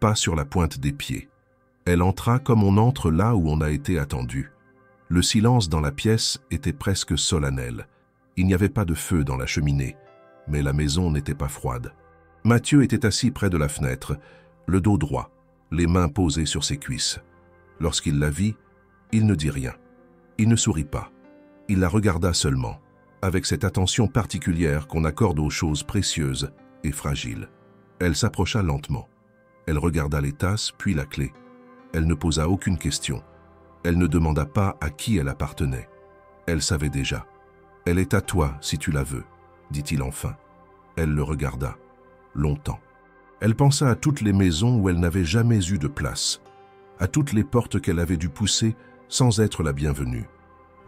pas sur la pointe des pieds. Elle entra comme on entre là où on a été attendu. Le silence dans la pièce était presque solennel. Il n'y avait pas de feu dans la cheminée, mais la maison n'était pas froide. Mathieu était assis près de la fenêtre, le dos droit, les mains posées sur ses cuisses. Lorsqu'il la vit, il ne dit rien. Il ne sourit pas. Il la regarda seulement, avec cette attention particulière qu'on accorde aux choses précieuses et fragiles. Elle s'approcha lentement. Elle regarda les tasses, puis la clé. Elle ne posa aucune question. Elle ne demanda pas à qui elle appartenait. Elle savait déjà. « Elle est à toi, si tu la veux », dit-il enfin. Elle le regarda, longtemps. Elle pensa à toutes les maisons où elle n'avait jamais eu de place, à toutes les portes qu'elle avait dû pousser sans être la bienvenue,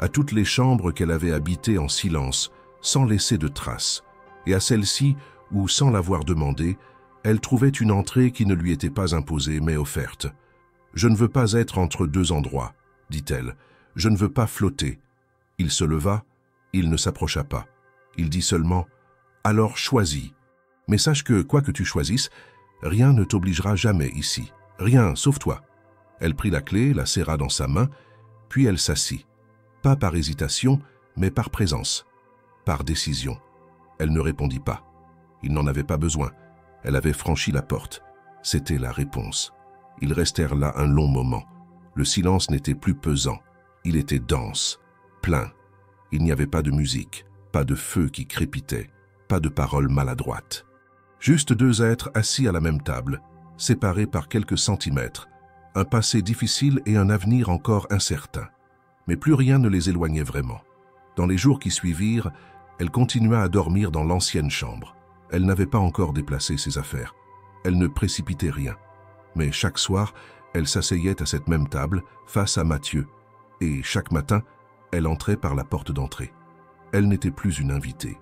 à toutes les chambres qu'elle avait habitées en silence, sans laisser de traces, et à celle-ci où, sans l'avoir demandé, elle trouvait une entrée qui ne lui était pas imposée mais offerte. « Je ne veux pas être entre 2 endroits, dit-elle. Je ne veux pas flotter. » Il se leva, il ne s'approcha pas. Il dit seulement « Alors choisis. Mais sache que, quoi que tu choisisses, rien ne t'obligera jamais ici. Rien, sauf toi. » Elle prit la clé, la serra dans sa main, puis elle s'assit. Pas par hésitation, mais par présence, par décision. Elle ne répondit pas. Il n'en avait pas besoin. Elle avait franchi la porte. C'était la réponse. Ils restèrent là un long moment. Le silence n'était plus pesant. Il était dense, plein. Il n'y avait pas de musique, pas de feu qui crépitait, pas de paroles maladroites. Juste 2 êtres assis à la même table, séparés par quelques centimètres, un passé difficile et un avenir encore incertain. Mais plus rien ne les éloignait vraiment. Dans les jours qui suivirent, elle continua à dormir dans l'ancienne chambre. Elle n'avait pas encore déplacé ses affaires. Elle ne précipitait rien. Mais chaque soir, elle s'asseyait à cette même table, face à Mathieu, et chaque matin, elle entrait par la porte d'entrée. Elle n'était plus une invitée.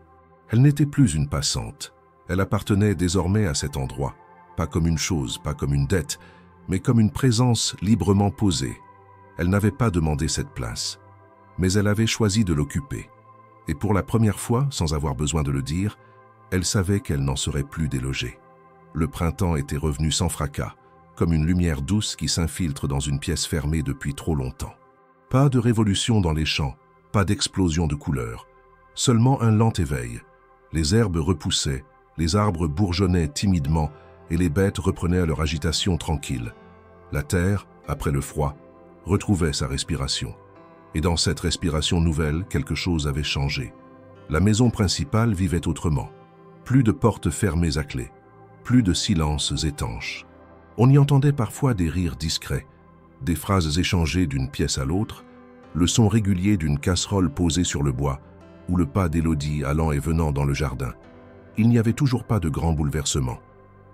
Elle n'était plus une passante. Elle appartenait désormais à cet endroit, pas comme une chose, pas comme une dette, mais comme une présence librement posée. Elle n'avait pas demandé cette place, mais elle avait choisi de l'occuper. Et pour la première fois, sans avoir besoin de le dire, elle savait qu'elle n'en serait plus délogée. Le printemps était revenu sans fracas, comme une lumière douce qui s'infiltre dans une pièce fermée depuis trop longtemps. Pas de révolution dans les champs, pas d'explosion de couleurs, seulement un lent éveil. Les herbes repoussaient, les arbres bourgeonnaient timidement, et les bêtes reprenaient leur agitation tranquille. La terre, après le froid, retrouvait sa respiration. Et dans cette respiration nouvelle, quelque chose avait changé. La maison principale vivait autrement. Plus de portes fermées à clé, plus de silences étanches. On y entendait parfois des rires discrets, des phrases échangées d'une pièce à l'autre, le son régulier d'une casserole posée sur le bois, ou le pas d'Élodie allant et venant dans le jardin. Il n'y avait toujours pas de grand bouleversement.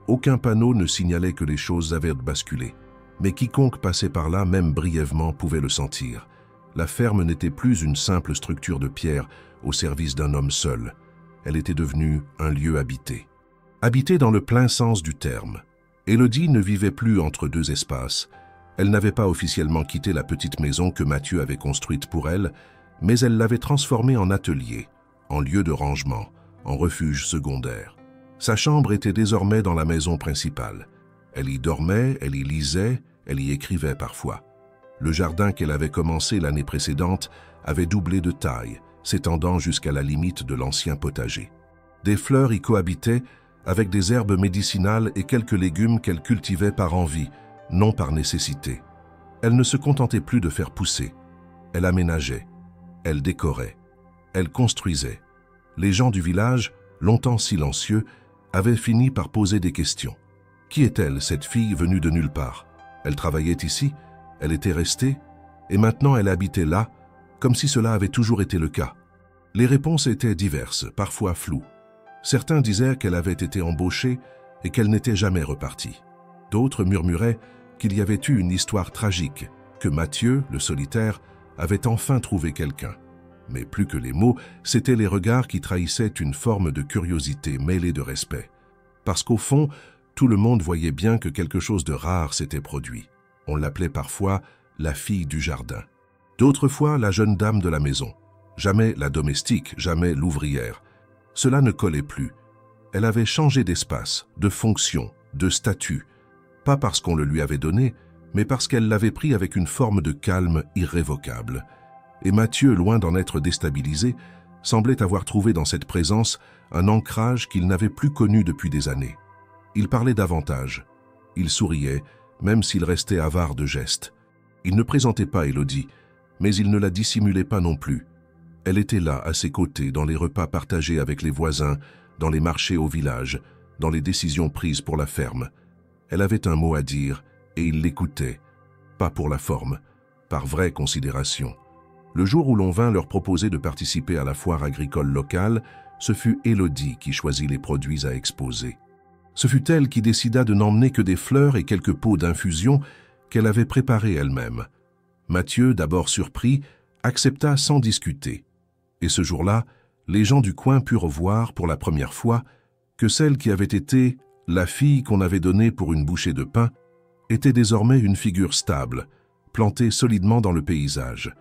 Aucun panneau ne signalait que les choses avaient basculé. Mais quiconque passait par là, même brièvement, pouvait le sentir. La ferme n'était plus une simple structure de pierre au service d'un homme seul. Elle était devenue un lieu habité. Habité dans le plein sens du terme. Élodie ne vivait plus entre deux espaces. Elle n'avait pas officiellement quitté la petite maison que Mathieu avait construite pour elle, mais elle l'avait transformée en atelier, en lieu de rangement, en refuge secondaire. Sa chambre était désormais dans la maison principale. Elle y dormait, elle y lisait, elle y écrivait parfois. Le jardin qu'elle avait commencé l'année précédente avait doublé de taille, s'étendant jusqu'à la limite de l'ancien potager. Des fleurs y cohabitaient avec des herbes médicinales et quelques légumes qu'elle cultivait par envie, non par nécessité. Elle ne se contentait plus de faire pousser. Elle aménageait, elle décorait, elle construisait. Les gens du village, longtemps silencieux, avaient fini par poser des questions. Qui est-elle, cette fille venue de nulle part? Elle travaillait ici, elle était restée, et maintenant elle habitait là, comme si cela avait toujours été le cas. Les réponses étaient diverses, parfois floues. Certains disaient qu'elle avait été embauchée et qu'elle n'était jamais repartie. D'autres murmuraient qu'il y avait eu une histoire tragique, que Mathieu, le solitaire, avait enfin trouvé quelqu'un. Mais plus que les mots, c'étaient les regards qui trahissaient une forme de curiosité mêlée de respect. Parce qu'au fond, tout le monde voyait bien que quelque chose de rare s'était produit. On l'appelait parfois la fille du jardin. D'autres fois, la jeune dame de la maison. Jamais la domestique, jamais l'ouvrière. Cela ne collait plus. Elle avait changé d'espace, de fonction, de statut. Pas parce qu'on le lui avait donné, mais parce qu'elle l'avait pris avec une forme de calme irrévocable. Et Mathieu, loin d'en être déstabilisé, semblait avoir trouvé dans cette présence un ancrage qu'il n'avait plus connu depuis des années. Il parlait davantage. Il souriait, même s'il restait avare de gestes. Il ne présentait pas Élodie, mais il ne la dissimulait pas non plus. Elle était là, à ses côtés, dans les repas partagés avec les voisins, dans les marchés au village, dans les décisions prises pour la ferme. Elle avait un mot à dire, et il l'écoutait, pas pour la forme, par vraie considération. Le jour où l'on vint leur proposer de participer à la foire agricole locale, ce fut Élodie qui choisit les produits à exposer. Ce fut elle qui décida de n'emmener que des fleurs et quelques pots d'infusion qu'elle avait préparés elle-même. Mathieu, d'abord surpris, accepta sans discuter. Et ce jour-là, les gens du coin purent voir pour la première fois que celle qui avait été la fille qu'on avait donnée pour une bouchée de pain était désormais une figure stable, plantée solidement dans le paysage.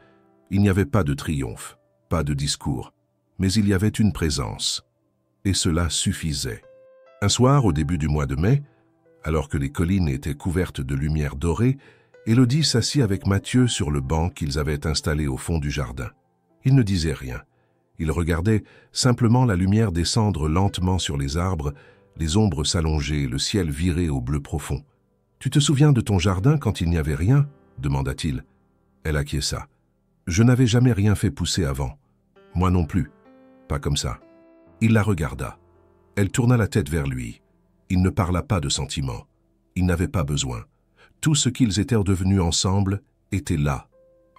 Il n'y avait pas de triomphe, pas de discours, mais il y avait une présence. Et cela suffisait. Un soir, au début du mois de mai, alors que les collines étaient couvertes de lumière dorée, Élodie s'assit avec Mathieu sur le banc qu'ils avaient installé au fond du jardin. Il ne disait rien. Il regardait simplement la lumière descendre lentement sur les arbres, les ombres s'allonger, le ciel viré au bleu profond. « Tu te souviens de ton jardin quand il n'y avait rien ?» demanda-t-il. Elle acquiesça. « Je n'avais jamais rien fait pousser avant. Moi non plus. Pas comme ça. » Il la regarda. Elle tourna la tête vers lui. Il ne parla pas de sentiments. Il n'avait pas besoin. Tout ce qu'ils étaient devenus ensemble était là,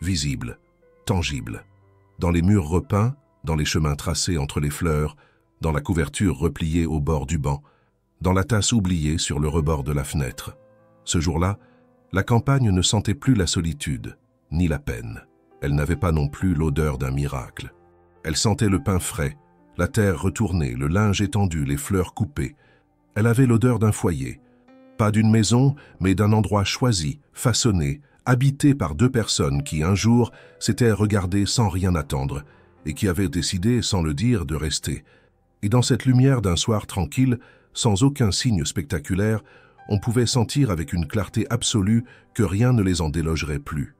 visible, tangible. Dans les murs repeints, dans les chemins tracés entre les fleurs, dans la couverture repliée au bord du banc, dans la tasse oubliée sur le rebord de la fenêtre. Ce jour-là, la campagne ne sentait plus la solitude, ni la peine. Elle n'avait pas non plus l'odeur d'un miracle. Elle sentait le pain frais, la terre retournée, le linge étendu, les fleurs coupées. Elle avait l'odeur d'un foyer, pas d'une maison, mais d'un endroit choisi, façonné, habité par deux personnes qui, un jour, s'étaient regardées sans rien attendre et qui avaient décidé, sans le dire, de rester. Et dans cette lumière d'un soir tranquille, sans aucun signe spectaculaire, on pouvait sentir avec une clarté absolue que rien ne les en délogerait plus.